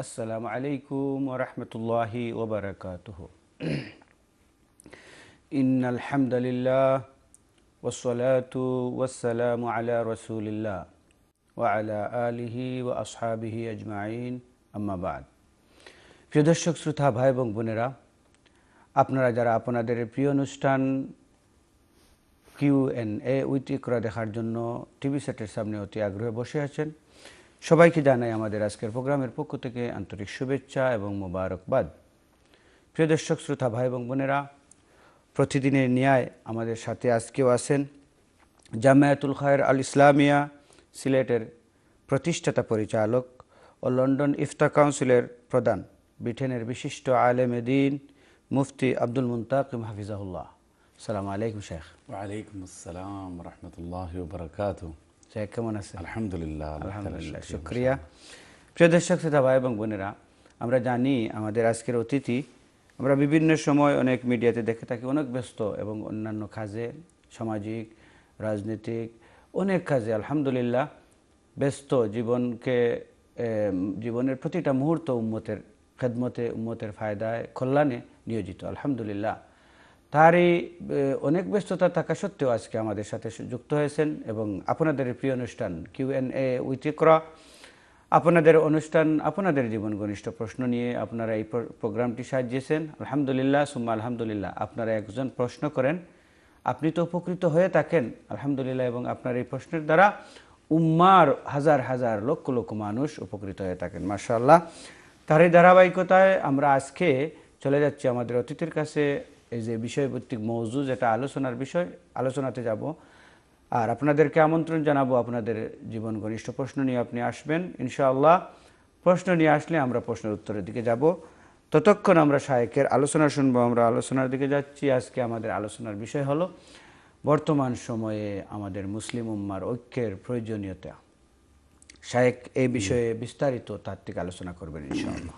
আসসালামু আলাইকুম ওয়া রাহমাতুল্লাহি ওয়া বারাকাতুহু। ইন্নাল হামদালিল্লাহ ওয়াসসালাতু ওয়াসসালামু আলা রাসূলিল্লাহ ওয়া আলা আলিহি ওয়া আসহাবিহি আজমাইন, আম্মা বাদ। প্রিয় দর্শক শ্রোতা ভাই এবং বোনেরা, আপনারা যারা আপনাদের প্রিয় অনুষ্ঠান Q&A উইথ ইকরা দেখার জন্য টিভি সেটের সামনে অতি আগ্রহে বসে আছেন, সবাইকে জানাই আমাদের আজকের প্রোগ্রামের পক্ষ থেকে আন্তরিক শুভেচ্ছা এবং মোবারকবাদ। প্রিয় দর্শক শ্রোতা ভাই এবং বোনেরা, প্রতিদিনের ন্যায় আমাদের সাথে আজকেও আছেন জামিয়াতুল খায়ের আল ইসলামিয়া সিলেটের প্রতিষ্ঠাতা পরিচালক ও লন্ডন ইফতা কাউন্সিলের প্রধান, ব্রিটেনের বিশিষ্ট আলেমে দ্বীন মুফতি আব্দুল মুনতাকিম হাফিজাহুল্লাহ। আসসালামু আলাইকুম শেখ। ওয়ালাইকুম আসসালাম রাহমাতুল্লাহি ওয়া বারাকাতুহু। শেখ কেমন আছেন? আলহামদুলিল্লাহ, আলহামদুলিল্লাহ, শুকরিয়া। প্রিয় দর্শক শ্রোতা ভাই এবং বোনেরা, আমরা জানি আমাদের আজকের অতিথি আমরা বিভিন্ন সময় অনেক মিডিয়াতে দেখে থাকি, অনেক ব্যস্ত এবং অন্যান্য কাজে, সামাজিক, রাজনৈতিক অনেক কাজে আলহামদুলিল্লাহ ব্যস্ত, জীবনের প্রতিটা মুহূর্ত উম্মতের খেদমতে, উম্মতের ফায়দায়, কল্যাণে নিয়োজিত আলহামদুলিল্লাহ। তারই অনেক ব্যস্ততা থাকা সত্ত্বেও আজকে আমাদের সাথে যুক্ত হয়েছেন এবং আপনাদের প্রিয় অনুষ্ঠান Q&A উইথ ইকরা, আপনাদের অনুষ্ঠান, আপনাদের জীবন ঘনিষ্ঠ প্রশ্ন নিয়ে আপনারা এই প্রোগ্রামটি সাজিয়েছেন আলহামদুলিল্লাহ সুম্মা আলহামদুলিল্লাহ। আপনারা একজন প্রশ্ন করেন, আপনি তো উপকৃত হয়ে থাকেন আলহামদুলিল্লাহ, এবং আপনার এই প্রশ্নের দ্বারা উম্মার হাজার হাজার লক্ষ লক্ষ মানুষ উপকৃত হয়ে থাকেন মাশাআল্লাহ। তার এই ধারাবাহিকতায় আমরা আজকে চলে যাচ্ছি আমাদের অতিথির কাছে। এই যে বিষয়ভিত্তিক মওজু, যেটা আলোচনার বিষয়, আলোচনাতে যাব আর আপনাদেরকে আমন্ত্রণ জানাবো আপনাদের জীবন ঘনিষ্ঠ প্রশ্ন নিয়ে আপনি আসবেন ইনশাআল্লাহ। প্রশ্ন নিয়ে আসলে আমরা প্রশ্নের উত্তরের দিকে যাব, ততক্ষণ আমরা শায়েখের আলোচনা শুনবো। আমরা আলোচনার দিকে যাচ্ছি। আজকে আমাদের আলোচনার বিষয় হলো বর্তমান সময়ে আমাদের মুসলিম উম্মার ঐক্যের প্রয়োজনীয়তা। শায়েখ এই বিষয়ে বিস্তারিত তাত্ত্বিক আলোচনা করবেন ইনশাআল্লাহ।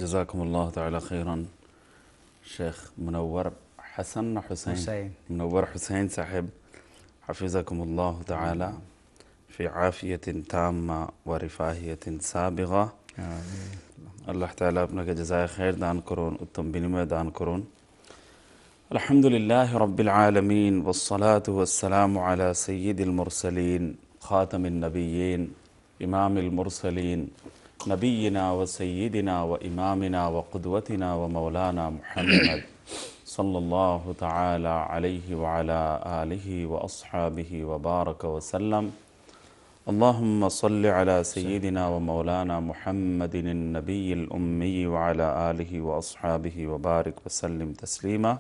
জাযাকুমুল্লাহু তাআলা খাইরান। শেখ মুনওয়ার হাসান না হুসাইন, মুনওয়ার হুসাইন সাহেব হাফিজাকুমুল্লাহু তাআলা ফি আফিয়াতিন তাম্মা ওয়া রিফাহিয়াতিন সাবিগা। আল্লাহ তাআলা আপনাকে জাযায়ে খায়ের দান করুন, উত্তম বিনিময় দান করুন। আলহামদুলিল্লাহি রাব্বিল আলামিন ওয়াস সালাতু ওয়াস সালামু আলা সাইয়্যিদিল মুরসালিন খাতামিন নাবিয়্যিন ইমামিল মুরসালিন নবিয়িনা ওয়া সাইয়্যিদিনা ওয়া ইমামিনা ওয়া কুদওয়াতিনা ওয়া মাওলানা মুহাম্মদ সাল্লাল্লাহু তাআলা আলাইহি ওয়া আলা আলিহি ওয়া আসহাবিহি ওয়া বারাকা ওয়া সাল্লাম। اللهم صل على سيدنا ومولانا محمد النبي الأمي وعلى آله وأصحابه وبارك وسلم تسليما.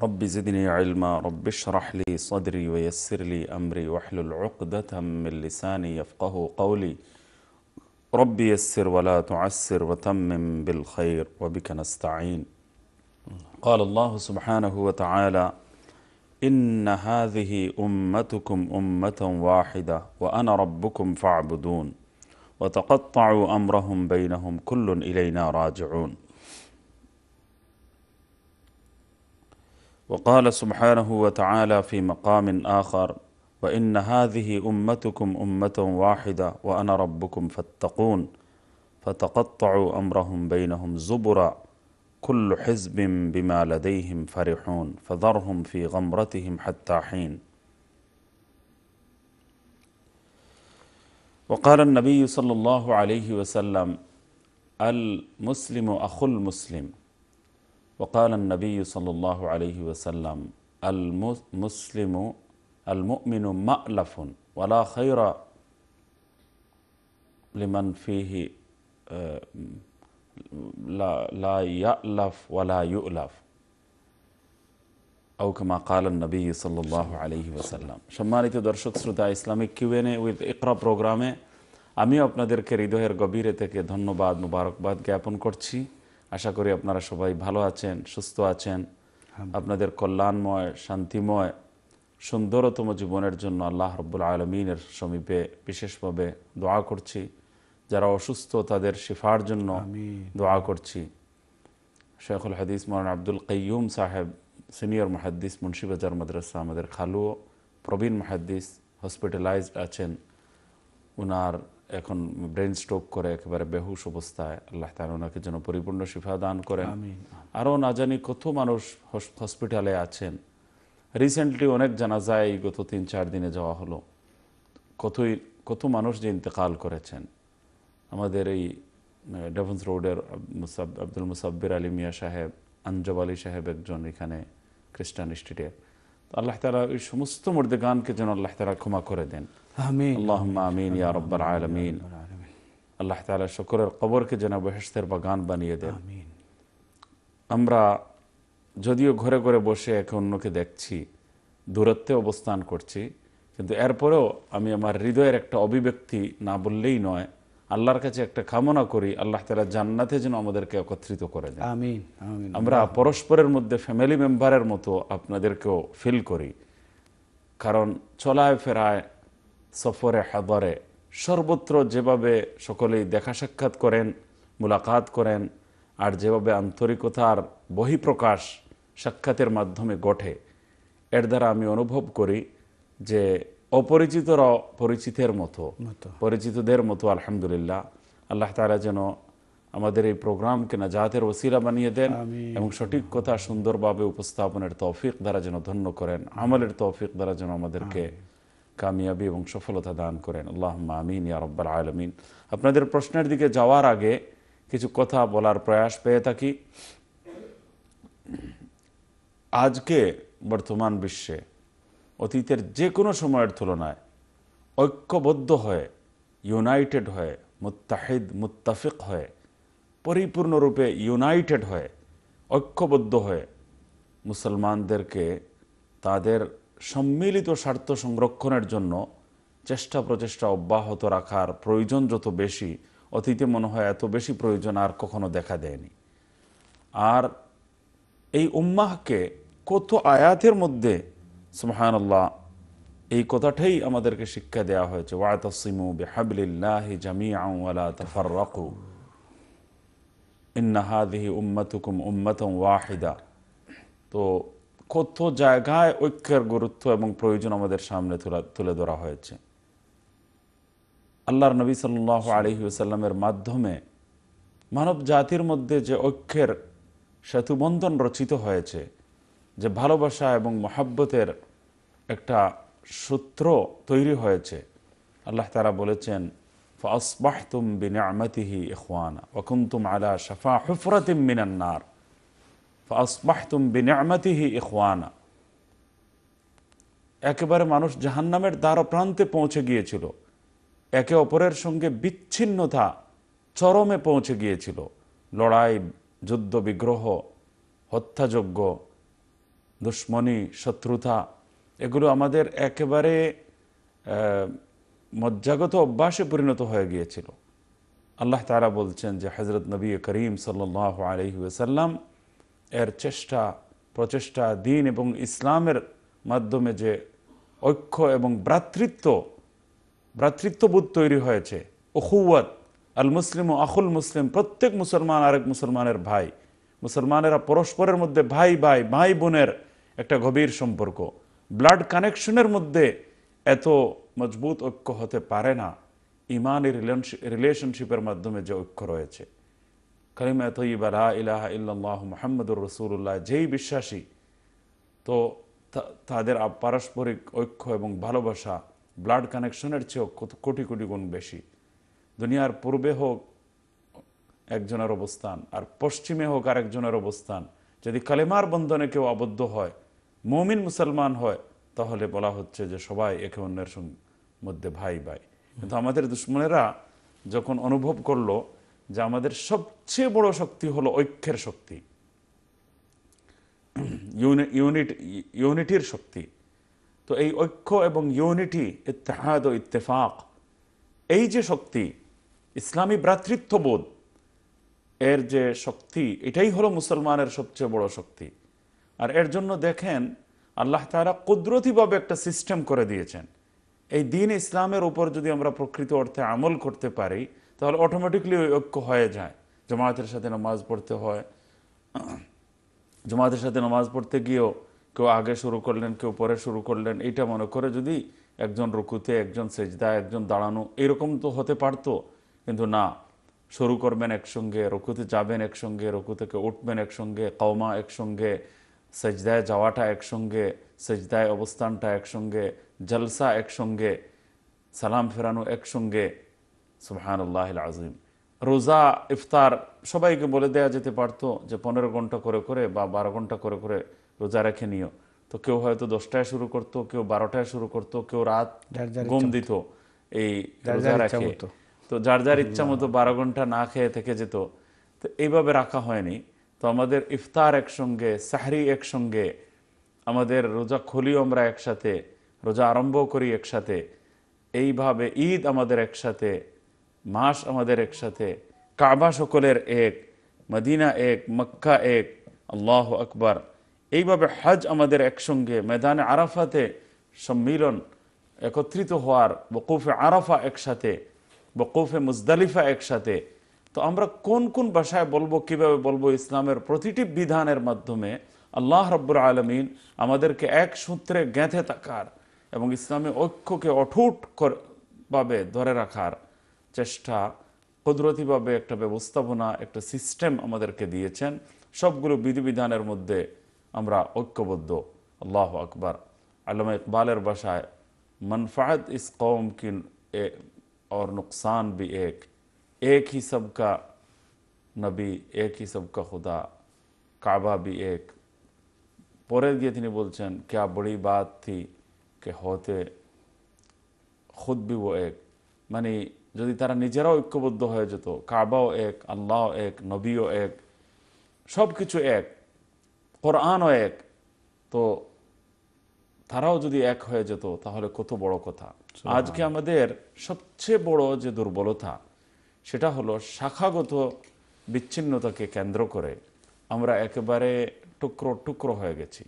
رب زدني علما، رب اشرح لي صدري ويسر لي أمري واحلل عقدة من لساني يفقه قولي. رب يسر ولا تعسر وتمم بالخير وبك نستعين. قال الله سبحانه وتعالى: إن هذه أمتكم أمة واحدة وأنا ربكم فاعبدون وتقطعوا أمرهم بينهم كل إلينا راجعون. وقال سبحانه وتعالى في مقام آخر: وإن هذه أمتكم أمة واحدة وأنا ربكم فاتقون فتقطعوا أمرهم بينهم زبرا كل حزب بما لديهم فرحون فذرهم في غمرتهم حتى حين. وقال النبي صلى الله عليه وسلم: المسلم أخو المسلم. وقال النبي صلى الله عليه وسلم: المؤمن مألف ولا خير لمن فيه لا يألف ولا يؤلف أو كما قال النبي صلى الله عليه وسلم. সম্মানিত দর্শক শ্রোতা, ইসলামিক Q&A উইথ ইকরা প্রোগ্রামে আমিও আপনাদেরকে হৃদয়ের গভীরে থেকে ধন্যবাদ, মুবারকবাদ জ্ঞাপন করছি। আশা করি আপনারা সবাই ভালো আছেন, সুস্থ আছেন। আপনাদের কল্যাণময়, শান্তিময়, সুন্দরতম জীবনের জন্য আল্লাহ রাব্বুল আলামিনের সমীপে বিশেষভাবে দোয়া করছি। যারা অসুস্থ তাদের শিফার জন্য দোয়া করছি। শেখুল হাদিস মৌলানা আব্দুল কাইয়ুম সাহেব, সিনিয়র মুহাদ্দিস, মুন্সিবাজার মাদ্রাসা, আমাদের খালু প্রবীণ মুহাদ্দিস, হসপিটালাইজড আছেন। ওনার এখন ব্রেন স্ট্রোক করে একেবারে বেহুশ অবস্থায়, আল্লাহ তাআলা ওনাকে যেন পরিপূর্ণ শিফা দান করেন। আরও না জানি কত মানুষ হসপিটালে আছেন। রিসেন্টলি অনেক জানাজায় গত 3-4 দিনে যাওয়া হলো, কত মানুষ যে ইন্তেকাল করেছেন। আমাদের এই ডেভন্স রোডের আব্দুল মুসাব্বির আলী মিয়া সাহেব, আঞ্জব আলী সাহেব একজন এখানে খ্রিস্টান স্টেটে। আল্লাহ তাআলা এই সমস্ত মুর্দেগানকে যেন আল্লাহ তাআলা ক্ষমা করে দেন। আমিন আল্লাহুম্মা আমিন ইয়া রাব্বাল আলামিন। আল্লাহ তাআলা সকলের কবরকে যেন বেহেশতের বাগান বানিয়ে দেন। আমিন। আমরা যদিও ঘরে ঘরে বসে একে অন্যকে দেখছি, দূরত্বে অবস্থান করছি, কিন্তু এরপরেও আমি আমার হৃদয়ের একটা অভিব্যক্তি না বললেই নয়, আল্লাহর কাছে একটা কামনা করি, আল্লাহ তাআলা জান্নাতে যেন আমাদেরকে একত্রিত করে দেন। আমিন আমিন। আমরা পরস্পরের মধ্যে ফ্যামিলি মেম্বারের মতো আপনাদেরকেও ফিল করি, কারণ চলায় ফেরায়, সফরে হাদরে, সর্বত্র যেভাবে সকলেই দেখা সাক্ষাৎ করেন, মুলাকাত করেন, আর যেভাবে আন্তরিকতার বহিঃপ্রকাশ সাক্ষাতের মাধ্যমে ঘটে, এর দ্বারা আমি অনুভব করি যে অপরিচিতরা পরিচিতের মতো, পরিচিতদের মতো আলহামদুলিল্লাহ আল্লাহ তাআলা যেন আমাদের এই প্রোগ্রামকে নাজাতের ওসিলা বানিয়ে দেন এবং সঠিক কথা সুন্দরভাবে উপস্থাপনের তৌফিক দ্বারা যেন ধন্য করেন, আমলের তৌফিক দ্বারা যেন আমাদেরকে কামিয়াবি এবং সফলতা দান করেন। আল্লাহুম্মা আমিন ইয়া রাব্বাল আলামিন। আপনাদের প্রশ্নের দিকে যাওয়ার আগে কিছু কথা বলার প্রয়াস পেয়ে থাকি। আজকে বর্তমান বিশ্বে অতীতের যে কোনো সময়ের তুলনায় ঐক্যবদ্ধ হয়ে, ইউনাইটেড হয়ে, মুত্তাহিদ মুত্তাফিক হয়ে, পরিপূর্ণরূপে ইউনাইটেড হয়ে, ঐক্যবদ্ধ হয়ে মুসলমানদেরকে তাদের সম্মিলিত স্বার্থ সংরক্ষণের জন্য চেষ্টা প্রচেষ্টা অব্যাহত রাখার প্রয়োজন যত বেশি, অতীতে মনে হয় এত বেশি প্রয়োজন আর কখনো দেখা দেয়নি। আর এই উম্মাহকে কত আয়াতের মধ্যে সুবহানাল্লাহ এই কথাটাই আমাদেরকে শিক্ষা দেওয়া হয়েছে, ওয়াতাসিমু বিহাবলিল্লাহি জামিআন ওয়া লা তাফাররাকু ইন্না হাযিহি উম্মাতুকুম উম্মাতান ওয়াহিদা। তো কত জায়গায় ঐক্যের গুরুত্ব এবং প্রয়োজন আমাদের সামনে তুলে ধরা হয়েছে। আল্লাহর নবী সাল্লাল্লাহু আলাইহি ওয়াসাল্লামের মাধ্যমে মানব জাতির মধ্যে যে ঐক্যের সেতুবন্ধন রচিত হয়েছে, যে ভালোবাসা এবং মহাব্বতের একটা সূত্র তৈরি হয়েছে, আল্লাহ তাআলা বলেছেন ফাসবাহতুম বিনিআমাতিহি ইখওয়ানা ওয়া কুনতুম আলা শাফা হুফরাতিম মিনান নার ফাসবাহতুম বিনিআমাতিহি ইখওয়ানা। একেবারে মানুষ জাহান্নামের দ্বার প্রান্তে পৌঁছে গিয়েছিল, একে অপরের সঙ্গে বিচ্ছিন্নতা চরমে পৌঁছে গিয়েছিল, লড়াই, যুদ্ধ বিগ্রহ, হত্যাযজ্ঞ, দুশ্মনী, শত্রুতা, এগুলো আমাদের একেবারে মজ্জাগত অভ্যাসে পরিণত হয়ে গিয়েছিল। আল্লাহ তাআলা বলছেন যে হযরত নবী করিম সাল্লাল্লাহু আলাইহি ওয়াসাল্লাম এর চেষ্টা প্রচেষ্টা, দ্বীন এবং ইসলামের মাধ্যমে যে ঐক্য এবং ভ্রাতৃত্ববোধ তৈরি হয়েছে, উখুওয়াত, আল মুসলিম ও আখুল মুসলিম, প্রত্যেক মুসলমান আরেক মুসলমানের ভাই, মুসলমানেরা পরস্পরের মধ্যে ভাই ভাই ভাই বোনের একটা গভীর সম্পর্ক, ব্লাড কানেকশনের মধ্যে এত মজবুত ঐক্য হতে পারে না ইমানের রিলেশনশিপের মাধ্যমে যে ঐক্য রয়েছে। কালিমা তাইয়্যিবা লা ইলাহা ইল্লাল্লাহু মুহাম্মাদুর রাসূলুল্লাহ যেই বিশ্বাসী, তো তাদের পারস্পরিক ঐক্য এবং ভালোবাসা ব্লাড কানেকশনের চেয়েও কোটি কোটি গুণ বেশি। দুনিয়ার পূর্বে হোক একজনের অবস্থান আর পশ্চিমে হোক আরেকজনের অবস্থান, যদি কালেমার বন্ধনে কেউ আবদ্ধ হয়, মুমিন মুসলমান হয়, তাহলে বলা হচ্ছে যে সবাই একে অন্যের মধ্যে ভাই ভাই। কিন্তু আমাদের দুশ্মনেরা যখন অনুভব করলো যে আমাদের সবচেয়ে বড় শক্তি হলো ঐক্যের শক্তি, ইউনিটির শক্তি, তো এই ঐক্য এবং ইউনিটি, ইত্তেহাদ ও ইত্তেফাক, এই যে শক্তি, ইসলামী ভ্রাতৃত্ববোধ, এর যে শক্তি, এটাই হলো মুসলমানের সবচেয়ে বড় শক্তি। আর এর জন্য দেখেন আল্লাহ তাআলা কুদরতিভাবে একটা সিস্টেম করে দিয়েছেন। এই দ্বীন ইসলামের উপর যদি আমরা প্রকৃত অর্থে আমল করতে পারি, তাহলে অটোমেটিকলি ওই ঐক্য হয়ে যায়। জামাতের সাথে নামাজ পড়তে হয়, জামাতের সাথে নামাজ পড়তে গিয়েও কেউ আগে শুরু করলেন, কেউ পরে শুরু করলেন, এইটা মনে করে যদি একজন রুকুতে, একজন সেজদা, একজন দাঁড়ানো, এরকম তো হতে পারতো। কিন্তু না, শুরু করবেন একসঙ্গে, রুকুতে যাবেন একসঙ্গে, রুকু থেকে উঠবেন একসঙ্গে, কওমা একসঙ্গে, সেজদায় যাওয়াটা একসঙ্গে, সেজদায় অবস্থানটা একসঙ্গে, জলসা একসঙ্গে, সালাম ফেরানো একসঙ্গে। সুবহানাল্লাহিল আযীম। রোজা, ইফতার সবাইকে বলে দেয়া যেতে পারতো যে 15 ঘন্টা করে করে বা 12 ঘন্টা করে করে রোজা রেখে নিও। তো কেউ হয়তো 10টায় শুরু করতো, কেউ 12টায় শুরু করতো, কেউ রাত ঘুম দিত এই রোজা রেখে। তো যার যার ইচ্ছা মতো 12 ঘন্টা না খেয়ে থেকে যেত। তো এইভাবে রাখা হয়নি। তো আমাদের ইফতার একসঙ্গে, সাহরি একসঙ্গে, আমাদের রোজা খুলিও আমরা একসাথে, রোজা আরম্ভ করি একসাথে, এইভাবে ঈদ আমাদের একসাথে, মাস আমাদের একসাথে, কাবা সকলের এক, মদিনা এক, মক্কা এক, আল্লাহু আকবার। এইভাবে হজ আমাদের একসঙ্গে, ময়দানে আরাফাতে সম্মিলন, একত্রিত হওয়ার, বকুফে আরাফা একসাথে, বকুফে মুজদালিফা একসাথে। তো আমরা কোন কোন ভাষায় বলবো, কিভাবে বলবো, ইসলামের প্রতিটি বিধানের মাধ্যমে আল্লাহ রাব্বুল আলামিন আমাদেরকে এক সূত্রে গেঁথে থাকার এবং ইসলামে ঐক্যকে অটুট ভাবে ধরে রাখার চেষ্টা, কুদরতিভাবে একটা ব্যবস্থাপনা, একটা সিস্টেম আমাদেরকে দিয়েছেন। সবগুলো বিধিবিধানের মধ্যে আমরা ঐক্যবদ্ধ। আল্লাহু আকবার। আল্লামা ইকবালের ভাষায়, मनफात इस कौम की और नुकसान भी एक ही सबका नबी, एक ही सबका खुदा, काबा भी एक। পরে গিয়ে তিনি বলছেন, क्या बड़ी बात थी कि होते खुद भी वो एक। মানে যদি তারা নিজেরাও ঐক্যবদ্ধ হয়ে যেত, কাবাও এক, আল্লাহ এক, নবীও এক, সব কিছু এক, কোরআনও এক, তো তারাও যদি এক হয়ে যেত তাহলে কত বড় কথা। আজকে আমাদের সবচেয়ে বড় যে দুর্বলতা, সেটা হলো শাখাগত বিচ্ছিন্নতাকে কেন্দ্র করে আমরা একেবারে টুকরো টুকরো হয়ে গেছি।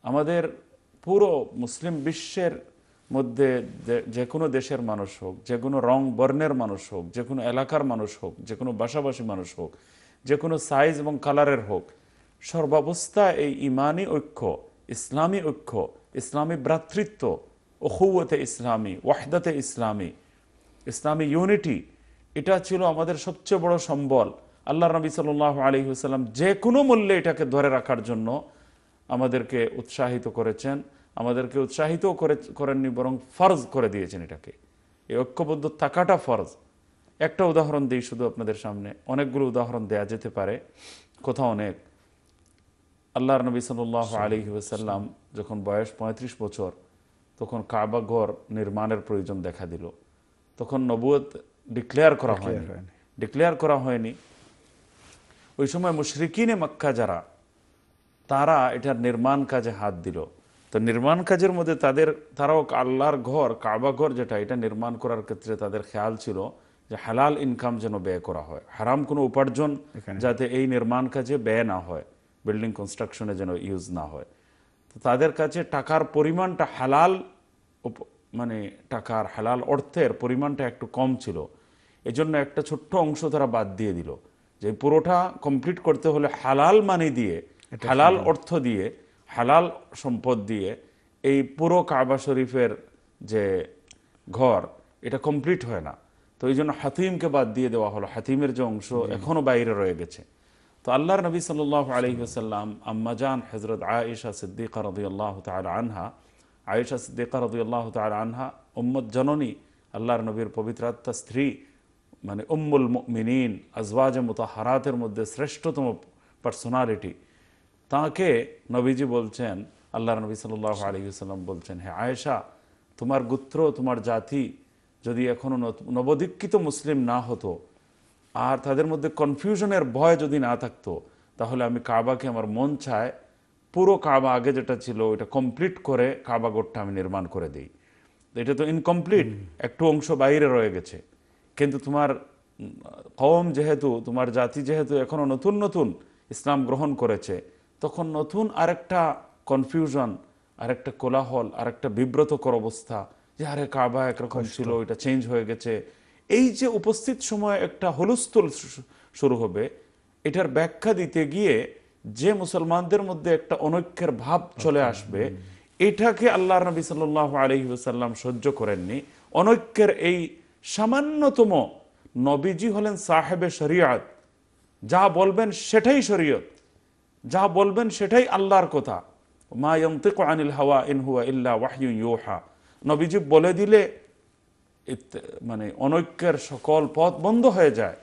আমাদের পুরো মুসলিম বিশ্বের মধ্যে যে কোনো দেশের মানুষ হোক, যে কোনো রং বর্ণের মানুষ হোক, যে কোনো এলাকার মানুষ হোক, যে কোনো ভাষাভাষী মানুষ হোক, যে কোনো সাইজ এবং কালারের হোক, সর্বাবস্থা এই ইমানি ঐক্য, ইসলামী ঐক্য, ইসলামী ভ্রাতৃত্ব, উখুওয়াতে ইসলামী, ওয়াহদাতে ইসলামী, ইসলামী ইউনিটি, এটা ছিল আমাদের সবচেয়ে বড় সম্বল। আল্লাহ নবী সাল্লাল্লাহু আলাইহি ওয়াসাল্লাম যে কোনো মূল্যে এটাকে ধরে রাখার জন্য আমাদেরকে উৎসাহিত করেছেন। আমাদেরকে উৎসাহিত করেননি, বরং ফরজ করে দিয়েছেন এটাকে। এই ঐক্যবদ্ধ থাকাটা ফরজ। একটা উদাহরণ দিই শুধু আপনাদের সামনে, অনেকগুলো উদাহরণ দেয়া যেতে পারে, কোথাও অনেক। আল্লাহর নবী সাল্লাল্লাহু আলাইহি ওয়াসাল্লাম যখন বয়স 35 বছর, তখন কাবা ঘর নির্মাণের প্রয়োজন দেখা দিল। তখন নবুয়ত ডিক্লেয়ার করা হয়নি। ওই সময় মুশরিকিনে মক্কা যারা, তারা এটার নির্মাণ কাজে হাত দিল। তো নির্মাণ কাজের মধ্যে তারাও আল্লাহর ঘর, কাবা ঘর যেটা, এটা নির্মাণ করার ক্ষেত্রে তাদের খেয়াল ছিল যে হালাল ইনকাম যেন ব্যয় করা হয়, হারাম কোনো উপার্জন যাতে এই নির্মাণ কাজে ব্যয় না হয়, বিল্ডিং কনস্ট্রাকশনে যেন ইউজ না হয়। তো তাদের কাছে টাকার পরিমাণটা হালাল, মানে টাকার হালাল অর্থের পরিমাণটা একটু কম ছিল। এজন্য একটা ছোট্ট অংশ তারা বাদ দিয়ে দিল, যে পুরোটা কমপ্লিট করতে হলে হালাল মানি দিয়ে, হালাল অর্থ দিয়ে, হালাল সম্পদ দিয়ে এই পুরো কাবা শরীফের যে ঘর, এটা কমপ্লিট হয় না। তো এই জন্য হাতিমকে বাদ দিয়ে দেওয়া হলো। হাতিমের যে অংশ এখনো বাইরে রয়ে গেছে। তো আল্লাহর নবী সাল্লাল্লাহু আলাইহি ওয়াসাল্লাম আম্মাজান হযরত আয়েশা সিদ্দিকা রাদিয়াল্লাহু তাআলা আনহা, আয়েশা সিদ্দিকা রাদিয়াল্লাহু তাআলা আনহা উম্মত জননী, আল্লাহর নবীর পবিত্রাত্মা স্ত্রী, মানে উম্মুল মুমিনিন, আজওয়াজে মুতাহহারাতের মধ্যে শ্রেষ্ঠতম পার্সোনালিটি। তাকে নবীজি বলছেন, আল্লাহর নবী সাল্লাল্লাহু আলাইহি ওয়াসাল্লাম বলছেন, হে আয়েশা, তোমার গোত্র, তোমার জাতি যদি এখনো নবদীক্ষিত মুসলিম না হতো, আর তাদের মধ্যে কনফিউশনের ভয় যদি না থাকতো, তাহলে আমি কাবাকে, আমার মন চায় পুরো কাবা আগে যেটা ছিল ওইটা কমপ্লিট করে কাবা ঘরটা আমি নির্মাণ করে দিই। এটা তো ইনকমপ্লিট, একটু অংশ বাইরে রয়ে গেছে। কিন্তু তোমার কওম যেহেতু, তোমার জাতি যেহেতু এখনো নতুন নতুন ইসলাম গ্রহণ করেছে, তখন নতুন আরেকটা কনফিউশন, আরেকটা কোলাহল, আরেকটা বিব্রতকর অবস্থা, যে আরে কাবা একরকম ছিল, এটা চেঞ্জ হয়ে গেছে। এই যে উপস্থিত সময় একটা হুলস্থুল শুরু হবে, এটার ব্যাখ্যা দিতে গিয়ে যে মুসলমানদের মধ্যে একটা অনৈক্যের ভাব চলে আসবে, এটাকে আল্লাহর নবী সাল্লাল্লাহু আলাইহি ওয়াসাল্লাম সহ্য করেননি। অনৈক্যের এই সামান্যতম, নবীজি হলেন সাহেবে শরিয়ত, যা বলবেন সেটাই শরীয়ত, যা বলবেন সেটাই আল্লাহর কথা। মা ইয়ানতিকু আনিল হাওয়া ইন হুয়া ইল্লা ওয়াহয়ুন ইউহা। নবীজি বলে দিলে মানে অনৈক্যের সকল পথ বন্ধ হয়ে যায়।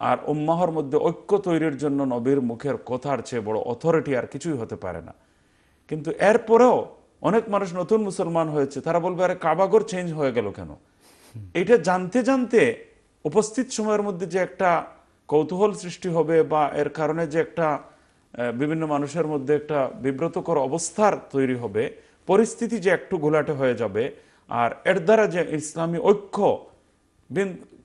আর উম্মাহর মধ্যে ঐক্য তৈরির জন্য নবীর মুখের কথার চেয়ে বড় অথরিটি আর কিছুই হতে পারে না। কিন্তু এরপরেও অনেক মানুষ নতুন মুসলমান হয়েছে, তারা বলবে আরে কাবাগর চেঞ্জ হয়ে গেল কেন? এটা জানতে জানতে উপস্থিত সময়ের মধ্যে যে একটা কৌতূহল সৃষ্টি হবে, বা এর কারণে যে একটা বিভিন্ন মানুষের মধ্যে একটা বিব্রতকর অবস্থার তৈরি হবে, পরিস্থিতি যে একটু ঘোলাটে হয়ে যাবে, আর এর দ্বারা যে ইসলামী ঐক্য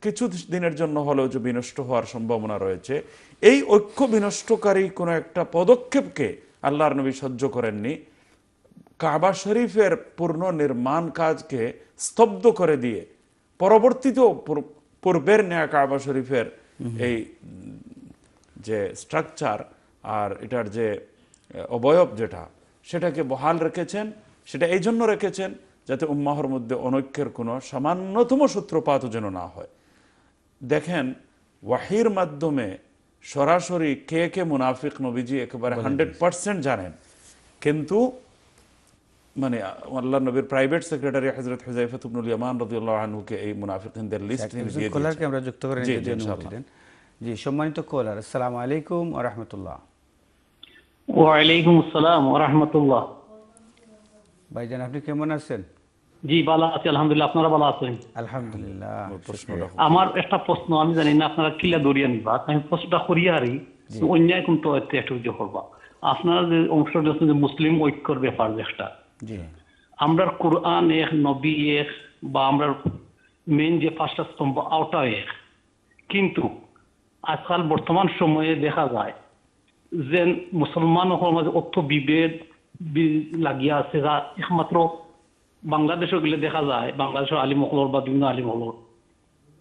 কিছু দিনের জন্য হলেও যে বিনষ্ট হওয়ার সম্ভাবনা রয়েছে, এই ঐক্য বিনষ্টকারী কোনো একটা পদক্ষেপকে আল্লাহর নবী সহ্য করেননি। কাবা শরীফের পূর্ণ নির্মাণ কাজকে স্তব্ধ করে দিয়ে পরবর্তীতেও পূর্বের ন্যায় কাবা শরীফের এই যে স্ট্রাকচার আর এটার যে অবয়ব যেটা, সেটাকে বহাল রেখেছেন। সেটা এই জন্য রেখেছেন যাতে উম্মাহর মধ্যে অনৈক্যের কোনো সামান্যতম সূত্রপাতও যেন না হয়। দেখেন, ওয়াহির মাধ্যমে সরাসরি কে কে মুনাফিক নবীজি একেবারে 100% জানেন, কিন্তু মানে আল্লাহ নবীর প্রাইভেট সেক্রেটারি হযরত হুযায়ফা ইবনুল ইয়ামান রাদিয়াল্লাহু আনহুকে এই মুনাফিকদের লিস্ট দিয়ে দিয়েছেন। কলারকে আমরা যুক্ত করে জি, নিতে দিন অনুমতি দেন। জি, সম্মানিত কলার, আসসালামু আলাইকুম ওয়া রাহমাতুল্লাহ। ওয়া আলাইকুম আসসালাম ওয়া রাহমাতুল্লাহ। ভাইজান, আপনি কেমন আছেন? জি, ভালো আছি আলহামদুলিল্লাহ। আপনারা ভালো আছেন? আলহামদুলিল্লাহ। প্রশ্নটা আমার একটা প্রশ্ন, আমি জানি না আপনারা কিলা দরিয়া নিবা, আমি প্রশ্নটা করিয়া হারি, অন্যায় কিন্তু একটু যে করবা। আপনারা যে অংশটা দিয়েছেন যে মুসলিম ঐক্যর ব্যাপার যেটা, জি, আমরা কোরআন এক, নবী এক, বা আমরা মেইন যে পাঁচটা স্তম্ভ আওটা এক, কিন্তু আজকাল বর্তমান সময়ে দেখা যায় যে মুসলমানদের মাঝে অর্থ বিভেদ লাগিয়া আছে, যা একমাত্র বাংলাদেশে গেলে দেখা যায় বাংলাদেশের আলিম হলর বা বিভিন্ন আলিম হলর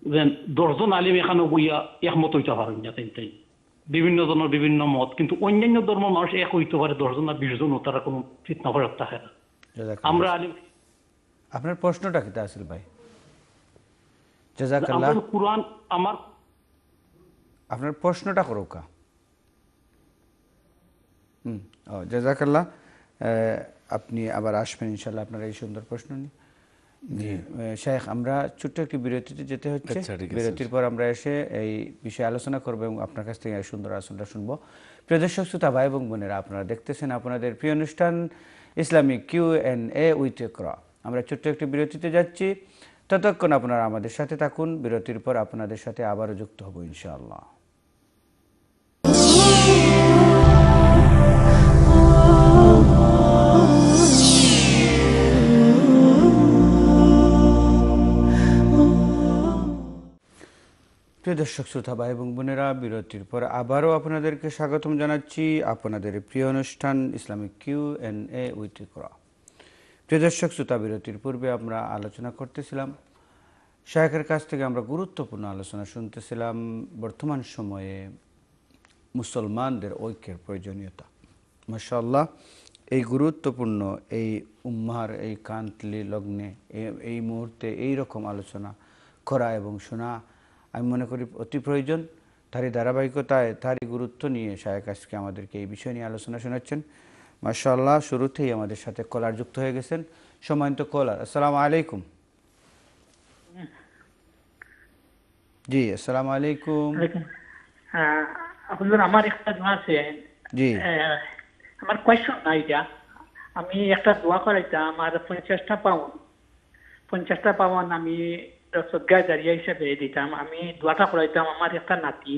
যে 10 জন আলিম এখানে বইয়া একমত হইতে পারেন না, তাই বিভিন্ন জনের বিভিন্ন মত, কিন্তু অন্যান্য ধর্মের মানুষ এক হইতে পারে 10 জন না 20 জন, তারা কোনো ফিতনা ফসাদ থাকে না। আমরা আলিম, আপনার প্রশ্নটা কি আসল ভাই? জাযাকাল্লাহ। আমরা কুরআন, আমার আপনার প্রশ্নটা করুকা। জাযাকাল্লাহ। আপনি আবার আসবেন ইনশাআল্লাহ আপনার এই সুন্দর প্রশ্ন নিয়ে। জি শেখ, আমরা ছোট্ট একটি বিরতিতে যেতে হচ্ছে। বিরতির পর আমরা এসে এই বিষয়ে আলোচনা করবো এবং আপনার কাছ থেকে সুন্দর আলোচনা শুনবো। প্রিয় দর্শক শ্রোতা ভাই এবং বোনেরা, আপনারা দেখতেছেন আপনাদের প্রিয় অনুষ্ঠান ইসলামিক Q&A উইথ ইকরা। আমরা ছোট্ট একটি বিরতিতে যাচ্ছি, ততক্ষণ আপনারা আমাদের সাথে থাকুন। বিরতির পর আপনাদের সাথে আবারও যুক্ত হব ইনশাআল্লাহ। প্রিয় দর্শক শ্রোতা ভাই এবং বোনেরা, বিরতির পর আবারও আপনাদেরকে স্বাগতম জানাচ্ছি আপনাদের প্রিয় অনুষ্ঠান ইসলামিক Q&A উইথ ইকরা। প্রিয় দর্শক শ্রোতা, বিরতির পূর্বে আমরা আলোচনা করতেছিলাম, শায়েখের কাছ থেকে আমরা গুরুত্বপূর্ণ আলোচনা শুনতেছিলাম বর্তমান সময়ে মুসলমানদের ঐক্যের প্রয়োজনীয়তা। মাশাআল্লাহ, এই গুরুত্বপূর্ণ এই উম্মাহর এই কান্তলি লগ্নে এই মুহূর্তে এই রকম আলোচনা করা এবং শোনা আমি মনে করি অতি প্রয়োজন। তারই ধারাবাহিকতায় তারই গুরুত্ব নিয়ে শায়েখ আজকে আমাদেরকে এই বিষয় নিয়ে আলোচনা শোনাচ্ছেন। মাশাআল্লাহ, শুরুতেই আমাদের সাথে কলার যুক্ত হয়ে গেছেন। সম্মানিত কলার, আসসালামু আলাইকুম। জি, আসসালামু আলাইকুম। আপনার আমার একটা দোয়া আছে। জি, আমার কোয়েশ্চন না এটা, আমি একটা দোয়া করাইতাম। আমার 50টা পাউন্ড আমি সদকা জারিয়া হিসেবে দিতাম। আমি দোয়াটা করাইতাম আমার একটা নাতি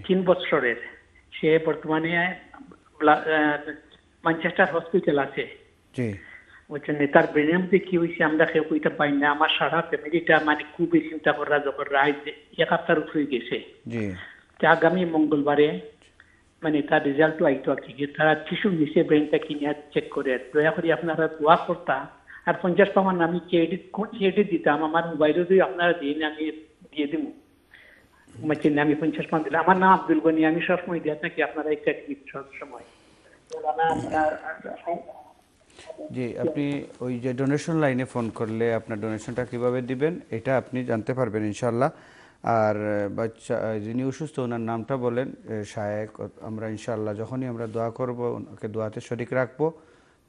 3 বছরের, সে বর্তমানে ম্যানচেস্টার হসপিটাল আছে। জি, বুঝছেন, তার ব্রেনের মধ্যে কি হয়েছে আমরা কেউ কইতে পারি না। আমার সারা ফ্যামিলিটা মানে খুবই চিন্তা করা যখন রাত 1 সপ্তাহ উপরে গেছে। জি, আগামী মঙ্গলবারে মানে তার রেজাল্টও আইতো আর কি, তারা টিস্যু নিচে ব্রেনটা কিনে চেক করে। দয়া করে আপনারা দোয়া করতা। আর 50 পাউন্ড আমি ক্রেডিট দিতাম, আমার মোবাইলে যদি আপনারা দিন আমি দিয়ে দিব। আমি 50 পাউন্ড দিলাম। আমার নাম আব্দুল গনি, আমি সবসময় দিয়ে থাকি আপনারা একটা সব সময়। জি, আপনি ওই যে ডোনেশন লাইনে ফোন করলে আপনার ডোনেশনটা কিভাবে দিবেন এটা আপনি জানতে পারবেন ইনশাআল্লাহ। আর বাচ্চা যিনি অসুস্থ ওনার নামটা বলেন, শায়েক। আমরা ইনশাআল্লাহ যখনই আমরা দোয়া করব ওনাকে দোয়াতে শরীক রাখবো।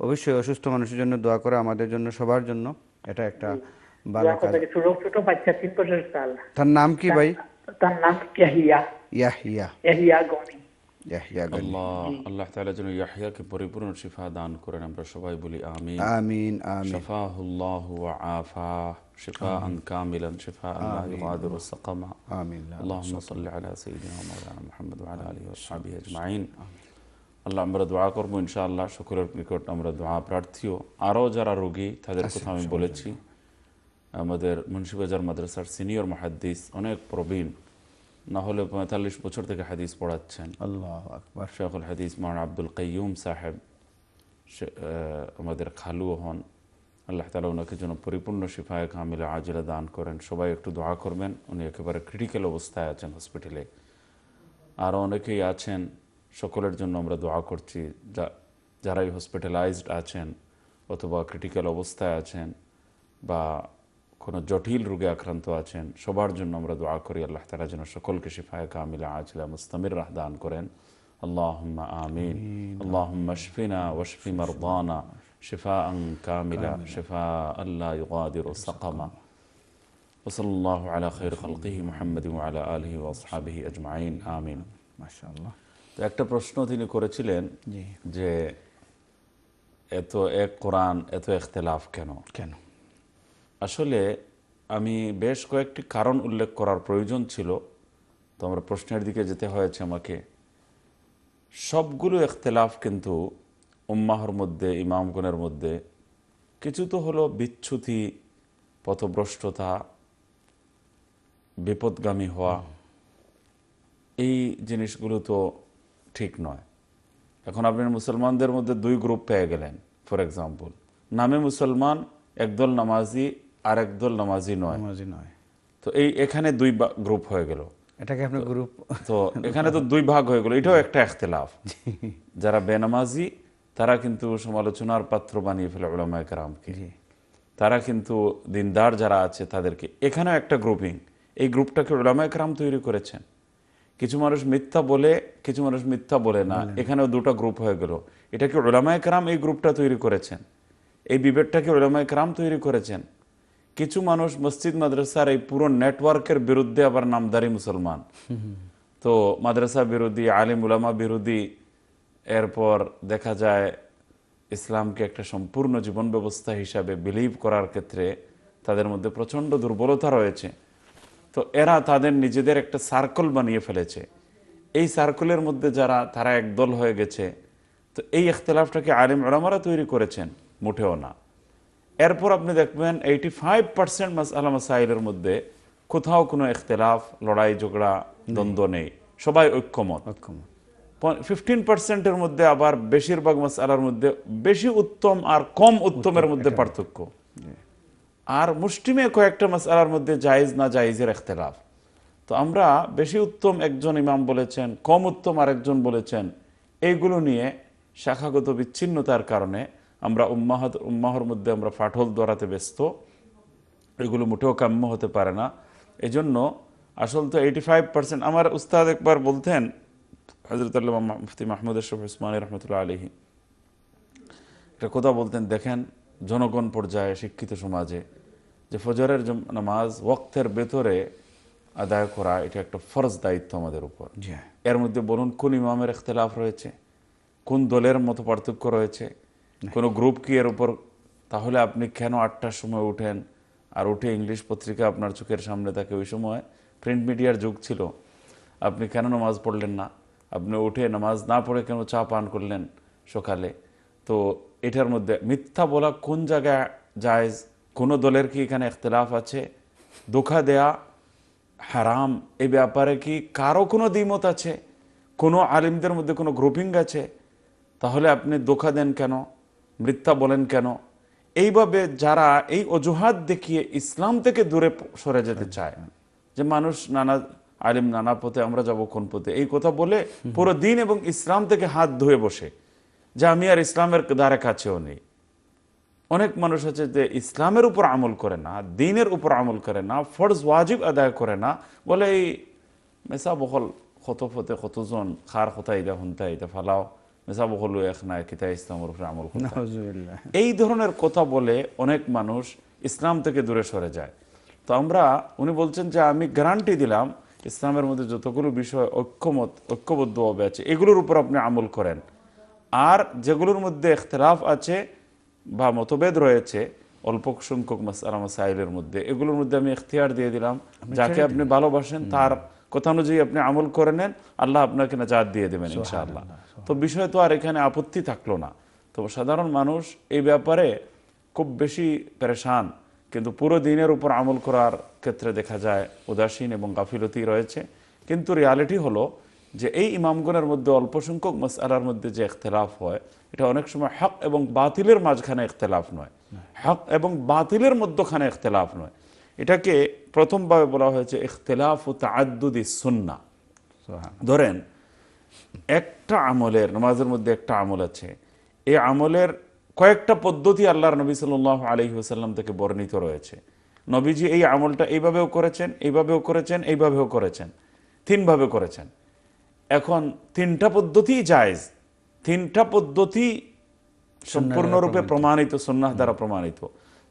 অবশ্যই অসুস্থ মানুষের জন্য দোয়া করা আমাদের জন্য, সবার জন্য এটা একটা ভালো দোয়া কাজ। করতে ছোট ছোট বাচ্চা 3 বছরের সাল। তার নাম কি ভাই? তার নাম ইয়াহিয়া। ইয়াহিয়া। ইয়াহিয়া গনি। ইয়াহিয়া গনি। আল্লাহ তাআলা যেন ইয়াহইয়াকে পরিপূর্ণ শিফা দান করেন, আমরা সবাই বলি আমিন। আমিন আমিন। শাফাহুল্লাহু ওয়া আফাহ শিফাআন কামিলান শিফাআন লা ইউগাদিরু সাকামা। আমিন। আল্লাহুম্মা সাল্লি আলা সাইয়্যিদিনা ওয়া মাওলানা মুহাম্মদ ওয়া আলা আলিহি ওয়া সাহবিহি আজমাইন। আল্লাহ, আমরা দোয়া করবো ইনশাআল্লাহ। সকলের নিকট আমরা দোয়া প্রার্থীও। আরও যারা রোগী তাদের কথা আমি বলেছি। আমাদের মুন্সিবাজার মাদ্রাসার সিনিয়র মুহাদ্দিস, অনেক প্রবীণ, না হলে 45 বছর থেকে হাদিস পড়াচ্ছেন, আল্লাহু আকবার, শেখুল হাদিস মাওলানা আব্দুল কাইয়ুম সাহেব, আমাদের খালুও হন। আল্লাহ তাআলা ওনাকে যেন পরিপূর্ণ শিফায়ে কামিলা আজিলা দান করেন। সবাই একটু দোয়া করবেন। উনি একেবারে ক্রিটিক্যাল অবস্থায় আছেন হসপিটালে। আরও অনেকেই আছেন, সকলের জন্য আমরা দোয়া করছি। যারাই হসপিটালাইজড আছেন অথবা ক্রিটিক্যাল অবস্থায় আছেন বা কোনো জটিল রোগে আক্রান্ত আছেন, সবার জন্য আমরা দোয়া করি। আল্লাহ তাআলা যেন সকলকে শিফায়ে কামিলা আজিলা মুস্তামির দান করেন। আল্লাহুম্মা আমিন। আল্লাহুম্মা শফিনা ওয়াশফি মারদানা শিফাআন কামিলা শিফাআন লা ইউগাদিরু সাকামা। ওয়াসাল্লাল্লাহু আলা খায়রি খালকিহি মুহাম্মাদিন ওয়া আলা আলিহি ওয়া আসহাবিহি আজমাইন। আমিন। মাশাআল্লাহ। তো একটা প্রশ্ন তিনি করেছিলেন যে এত এক কোরআন, এত ইখতিলাফ কেন? আসলে আমি বেশ কয়েকটি কারণ উল্লেখ করার প্রয়োজন ছিল, তো আমরা প্রশ্নের দিকে যেতে হয়েছে আমাকে। সবগুলো ইখতিলাফ কিন্তু উম্মাহর মধ্যে, ইমামগণের মধ্যে কিছু তো হলো বিচ্যুতি, পথভ্রষ্টতা, বিপদগামী হওয়া, এই জিনিসগুলো তো ঠিক নয়। এখন আপনি মুসলমানদের মধ্যে 2 গ্রুপ পেয়ে গেলেন। ফর এক্সাম্পল, নামে মুসলমান, একদল নামাজি আর একদল নামাজি নয়। তো এখানে 2 গ্রুপ হয়ে গেল। এটাকে আপনি গ্রুপ, তো এখানে তো 2 ভাগ হয়ে গেল। এটাও একটা ইখতিলাফ। যারা বেনামাজি তারা কিন্তু সমালোচনার পাত্র বানিয়ে ফেলে উলামায়ে কেরামকে। তারা কিন্তু দিনদার যারা আছে তাদেরকে, এখানেও একটা গ্রুপিং। এই গ্রুপটাকে উলামায়ে কেরাম তৈরি করেছেন। কিছু মানুষ মিথ্যা বলে, কিছু মানুষ মিথ্যা বলে না, এখানেও 2টা গ্রুপ হয়ে গেল। এটাকে উলামায়ে কেরাম এই গ্রুপটা তৈরি করেছেন, এই বিভেদটাকে উলামায়ে কেরাম তৈরি করেছেন। কিছু মানুষ মসজিদ মাদ্রাসার এই পুরো নেটওয়ার্কের বিরুদ্ধে আবার নামদারি মুসলমান। তো মাদ্রাসা বিরোধী, আলিম উলামা বিরোধী, এরপর দেখা যায় ইসলামকে একটা সম্পূর্ণ জীবন ব্যবস্থা হিসাবে বিলিভ করার ক্ষেত্রে তাদের মধ্যে প্রচণ্ড দুর্বলতা রয়েছে। তো এরা তাদের নিজেদের একটা সার্কেল বানিয়ে ফেলেছে। এই সার্কেলের মধ্যে যারা, তারা একদল হয়ে গেছে। তো এই ইখতিলাফটাকে আলিম উলামারা তৈরি করেছেন? মোটেও না। এরপর আপনি দেখবেন 85% মাসআলা মাসাইলের মধ্যে কোথাও কোনো ইখতিলাফ, লড়াই ঝগড়া, দ্বন্দ্ব নেই, সবাই ঐক্যমত। 15%-এর মধ্যে আবার বেশিরভাগ মাসআলার মধ্যে বেশি উত্তম আর কম উত্তমের মধ্যে পার্থক্য। আর মুষ্টিমে কয়েকটা মাসআলার মধ্যে জায়েজ না জায়েজের ইখতিলাফ। তো আমরা বেশি উত্তম একজন ইমাম বলেছেন, কম উত্তম আরেকজন বলেছেন, এইগুলো নিয়ে শাখাগত বিচ্ছিন্নতার কারণে আমরা উম্মাহর মধ্যে আমরা ফাটল ধরাতে ব্যস্ত। এগুলো মোটেও কাম্য হতে পারে না। এজন্য আসল তো 85%। আমার উস্তাদ একবার বলতেন, হযরত আল্লামা মুফতি মাহমুদ আশরাফ উসমানী রহমতুল্লাহ আলাইহি, একটা কথা বলতেন, দেখেন জনগণ পর্যায়ে, শিক্ষিত সমাজে, যে ফজরের নামাজ ওয়াক্তের ভেতরে আদায় করা এটা একটা ফরজ দায়িত্ব আমাদের উপর। এর মধ্যে বলুন কোন ইমামের ইখতিলাফ রয়েছে, কোন দলের মতো পার্থক্য রয়েছে, কোনো গ্রুপ কি এর উপর? তাহলে আপনি কেন 8টার সময় উঠেন আর উঠে ইংলিশ পত্রিকা আপনার চোখের সামনে থাকে? ওই সময় প্রিন্ট মিডিয়ার যুগ ছিল। আপনি কেন নামাজ পড়লেন না? আপনি উঠে নামাজ না পড়ে কেন চা পান করলেন সকালে? তো এটার মধ্যে মিথ্যা বলা কোন জায়গায় জায়েজ? কোনো দলের কি এখানে ইখতিলাফ আছে? ধোঁকা দেয়া হারাম, এই ব্যাপারে কি কারো কোনো দ্বিমত আছে? কোনো আলিমদের মধ্যে কোনো গ্রুপিং আছে? তাহলে আপনি ধোঁকা দেন কেন? মিথ্যা বলেন কেন? এইভাবে যারা এই অজুহাত দেখিয়ে ইসলাম থেকে দূরে সরে যেতে চায়, যে মানুষ নানা আলিম নানা পথে, আমরা যাব কোন পথে, এই কথা বলে পুরো দিন এবং ইসলাম থেকে হাত ধুয়ে বসে, যে আমি আর ইসলামের দ্বারে কাছেও নেই। অনেক মানুষ আছে যে ইসলামের উপর আমল করে না, দ্বীনের উপর আমল করে না, ফরজ ওয়াজিব আদায় করে না, বলে এই মেসা বহল কত ফতে কতজন খার কথা ইদা হুনতা ইদা ফালাও মেসা বহল এক না কিতা ইসলামের উপর আমল করে, নাউজুবিল্লাহ। এই ধরনের কথা বলে অনেক মানুষ ইসলাম থেকে দূরে সরে যায়। তো উনি বলছেন যে আমি গ্যারান্টি দিলাম ইসলামের মধ্যে যতগুলো বিষয় ঐক্যবদ্ধভাবে আছে এগুলোর উপর আপনি আমল করেন, আর যেগুলোর মধ্যে ইখতিলাফ আছে বা মতভেদ রয়েছে অল্প সংখ্যক মাসআলা মাসাইলের মধ্যে, এগুলোর মধ্যে আমি ইখতিয়ার দিয়ে দিলাম, যাকে আপনি ভালোবাসেন তার কথা অনুযায়ী আপনি আমল করে নেন, আল্লাহ আপনাকে নাজাত দিয়ে দেবেন ইনশাআল্লাহ। তো বিষয় তো আর এখানে আপত্তি থাকলো না। তো সাধারণ মানুষ এই ব্যাপারে খুব বেশি পেরেশান, কিন্তু পুরো দিনের উপর আমল করার ক্ষেত্রে দেখা যায় উদাসীন এবং গাফিলতি রয়েছে। কিন্তু রিয়ালিটি হলো যে এই ইমামগণের মধ্যে অল্প সংখ্যক মাসআলার মধ্যে যে ইখতিলাফ হয়, এটা অনেক সময় হক এবং বাতিলের মাঝখানে ইখতিলাফ নয়, হক এবং বাতিলের মধ্যখানে ইখতিলাফ নয়, এটাকে প্রথমভাবে বলা হয়েছে ইখতিলাফু তাআদ্দুদিস সুন্নাহ। ধরেন একটা আমলের, নামাজের মধ্যে একটা আমল আছে, এই আমলের কয়েকটা পদ্ধতি আল্লাহর নবী সাল্লাল্লাহু আলাইহি ওয়াসাল্লাম থেকে বর্ণিত রয়েছে। নবীজি এই আমলটা এইভাবেও করেছেন, এইভাবেও করেছেন, এইভাবেও করেছেন, তিনভাবে করেছেন। এখন তিনটা পদ্ধতি জায়েজ, তিনটা পদ্ধতি সম্পূর্ণরূপে প্রমাণিত, সুন্নাহ দ্বারা প্রমাণিত।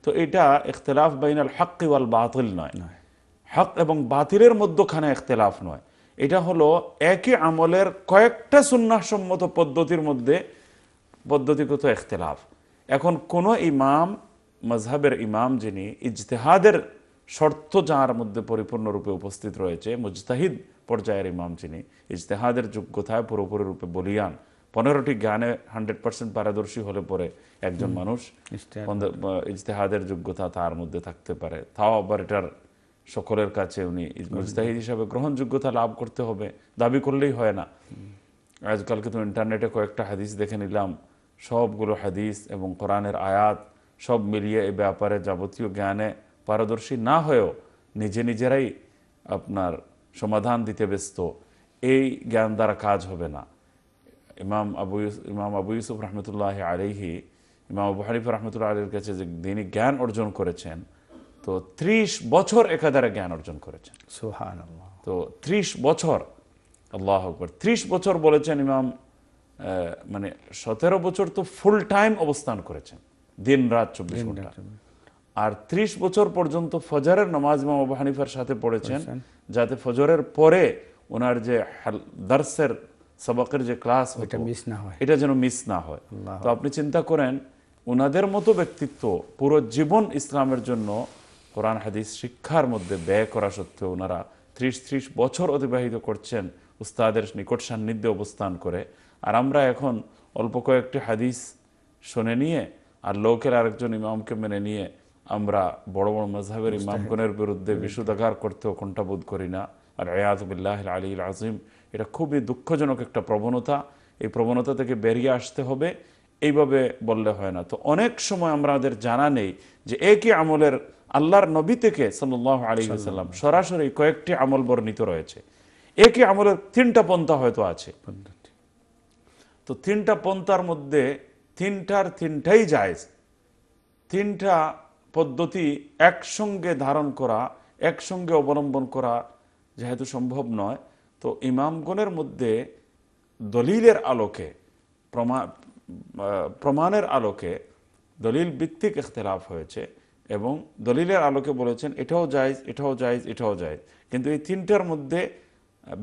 তো এটা ইখতিলাফ বাইনাল হক ওয়াল বাতিল নয়, হক এবং বাতিলের মধ্যখানে ইখতিলাফ নয়, এটা হলো একই আমলের কয়েকটা সুন্নাহ সম্মত পদ্ধতির মধ্যে পদ্ধতিগত ইখতিলাফ। এখন কোন ইমাম, মাযহাবের ইমাম যিনি ইজতিহাদের শর্ত যার মধ্যে পরিপূর্ণরূপে উপস্থিত রয়েছে, মুজতাহিদ পর্যায়ের ইমাম যিনি ইজতিহাদের যোগ্যতায় পুরোপুরি রূপে বলিয়ান, 15টি জ্ঞানে 100% পারদর্শী হলে পরে একজন মানুষ ইজতিহাদের যোগ্যতা তার মধ্যে থাকতে পারে, তাও আবার এটার সকলের কাছে উনি মুজতাহিদ হিসাবে গ্রহণযোগ্যতা লাভ করতে হবে, দাবি করলেই হয় না। আজকালকে তো ইন্টারনেটে কয়েকটা হাদিস দেখে নিলাম, সবগুলো হাদিস এবং কোরআনের আয়াত সব মিলিয়ে এই ব্যাপারে যাবতীয় জ্ঞানে পারদর্শী না হয়েও নিজেরাই আপনার সমাধান দিতে ব্যস্ত, এই জ্ঞান দ্বারা কাজ হবে না। ইমাম আবু ইউসুফ রহমতুল্লাহ আলাইহি, ইমাম আবু হানিফা রহমতুল্লাহ আলাইহির কাছে যে তিনি জ্ঞান অর্জন করেছেন, তো 30 বছর একাধারে জ্ঞান অর্জন করেছেন। সুবহানাল্লাহ। তো 30 বছর, আল্লাহু আকবার, 30 বছর বলেছেন ইমাম, মানে 17 বছর তো ফুল টাইম অবস্থান করেছেন, দিন রাত 24 ঘন্টা। আর 30 বছর পর্যন্ত ফজরের নামাজ ইমাম আবু হানিফার সাথে পড়েছেন, যাতে ফজরের পরে ওনার যে দার্সের সবকের যে ক্লাস হতো এটা যেন মিস না হয়। তো আপনি চিন্তা করেন, ওনাদের মতো ব্যক্তিত্ব পুরো জীবন ইসলামের জন্য কোরআন হাদিস শিক্ষার মধ্যে ব্যয় করা সত্ত্বেও ওনারা 30 বছর অতিবাহিত করছেন উস্তাদের নিকট সান্নিধ্যে অবস্থান করে। আর আমরা এখন অল্প কয়েকটি হাদিস শুনে নিয়ে আর লোকের আরেকজন ইমামকে মেনে নিয়ে আমরা বড় বড় মাযহাবের ইমামগণের বিরুদ্ধে বিশুদ্ধাগার করতেও কোনটা বোধ করি না। আর আয়াযু বিল্লাহিল আলিয়্যিল আযীম, এটা খুবই দুঃখজনক একটা প্রবণতা। এই প্রবণতা থেকে বেরিয়ে আসতে হবে, এইভাবে বললে হয় না। তো অনেক সময় আমাদের জানা নেই যে একই আমলের আল্লাহর নবী থেকে সাল্লাল্লাহু আলাইহি ওয়াসাল্লাম সরাসরি কয়েকটি আমল বর্ণিত রয়েছে, একই আমলের 3টা পন্থা হয়তো আছে। তো 3টা পন্থার মধ্যে 3টাই জায়েজ। 3টা পদ্ধতি একসঙ্গে ধারণ করা, একসঙ্গে অবলম্বন করা যেহেতু সম্ভব নয়, তো ইমামগণের মধ্যে দলিলের আলোকে, প্রমাণের আলোকে দলিল ভিত্তিক ইখতিলাফ হয়েছে এবং দলিলের আলোকে বলেছেন এটাও জায়েজ, এটাও জায়েজ, এটাও জায়েজ। কিন্তু এই 3টার মধ্যে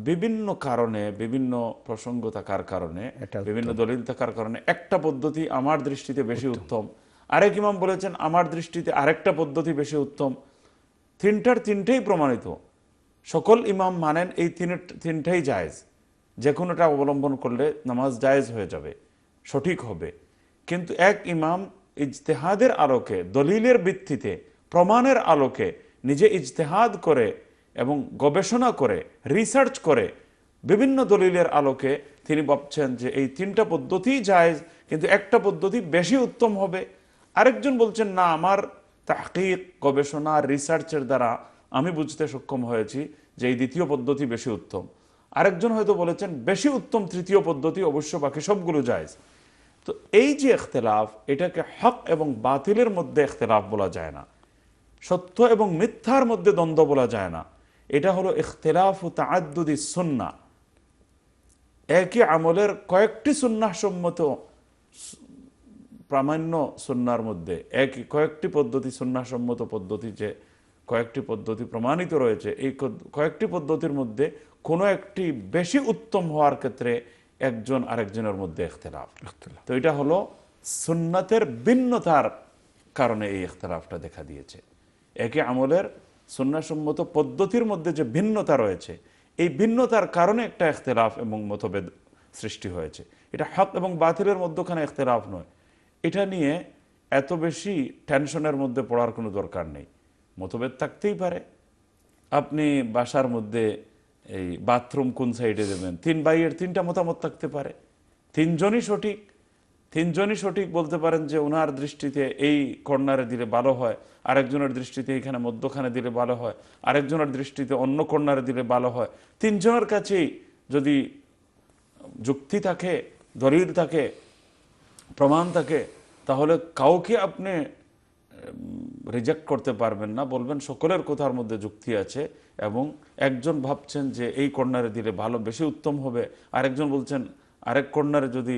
বিভিন্ন কারণে, বিভিন্ন প্রসঙ্গ থাকার কারণে, বিভিন্ন দলিল থাকার কারণে একটা পদ্ধতি আমার দৃষ্টিতে বেশি উত্তম, আরেক ইমাম বলেছেন আমার দৃষ্টিতে আরেকটা পদ্ধতি বেশি উত্তম। 3টাই প্রমাণিত, সকল ইমাম মানেন এই 3টাই জায়েজ, যে কোনোটা অবলম্বন করলে নামাজ জায়েজ হয়ে যাবে, সঠিক হবে। কিন্তু এক ইমাম ইজতেহাদের আলোকে, দলিলের ভিত্তিতে, প্রমাণের আলোকে নিজে ইজতেহাদ করে এবং গবেষণা করে, রিসার্চ করে, বিভিন্ন দলিলের আলোকে তিনি ভাবছেন যে এই 3টা পদ্ধতি জায়েজ, কিন্তু একটা পদ্ধতি বেশি উত্তম হবে। আরেকজন বলছেন না, আমার তাহকিক, গবেষণা, রিসার্চের দ্বারা আমি বুঝতে সক্ষম হয়েছি যে এই দ্বিতীয় পদ্ধতি বেশি উত্তম। আরেকজন হয়তো বলেছেন বেশি উত্তম তৃতীয় পদ্ধতি, অবশ্য বাকি সবগুলো জায়েজ। তো তো এই যে ইখতিলাফ, এটাকে হক এবং বাতিলের মধ্যে ইখতিলাফ বলা যায় না, সত্য এবং মিথ্যার মধ্যে দ্বন্দ্ব বলা যায় না। এটা হলো ইখতিলাফু তাআদ্দুদি সুন্নাহ। একই আমলের কয়েকটি সুন্নাহ সম্মত প্রামাণ্য সুন্নার মধ্যে কয়েকটি পদ্ধতি, সুন্নাহ সম্মত পদ্ধতি, যে কয়েকটি পদ্ধতি প্রমাণিত রয়েছে, এই কয়েকটি পদ্ধতির মধ্যে কোনো একটি বেশি উত্তম হওয়ার ক্ষেত্রে একজন আরেকজনের মধ্যে ইখতিলাফ। তো এটা হলো সুন্নাতের ভিন্নতার কারণে এই ইখতিলাফটা দেখা দিয়েছে। একই আমলের সুন্নাহসম্মত পদ্ধতির মধ্যে যে ভিন্নতা রয়েছে, এই ভিন্নতার কারণে একটা ইখতিলাফ এবং মতভেদ সৃষ্টি হয়েছে। এটা হক এবং বাতিলের মধ্যখানে ইখতিলাফ নয়। এটা নিয়ে এত বেশি টেনশনের মধ্যে পড়ার কোনো দরকার নেই। মতভেদ থাকতেই পারে। আপনি বাসার মধ্যে এই বাথরুম কোন সাইডে দেবেন, 3 ভাইয়ের 3টা মতামত থাকতে পারে, 3জনই সঠিক বলতে পারেন যে ওনার দৃষ্টিতে এই কর্নারে দিলে ভালো হয়, আরেকজনের দৃষ্টিতে এখানে মধ্যখানে দিলে ভালো হয়, আরেকজনের দৃষ্টিতে অন্য কর্নারে দিলে ভালো হয়। 3জনের কাছেই যদি যুক্তি থাকে, দলিল থাকে, প্রমাণ থাকে, তাহলে কাউকে আপনি রিজেক্ট করতে পারবেন না। বলবেন সকলের কথার মধ্যে যুক্তি আছে, এবং একজন ভাবছেন যে এই কর্নারে দিলে ভালো, বেশি উত্তম হবে, আরেকজন বলছেন আরেক কর্নারে যদি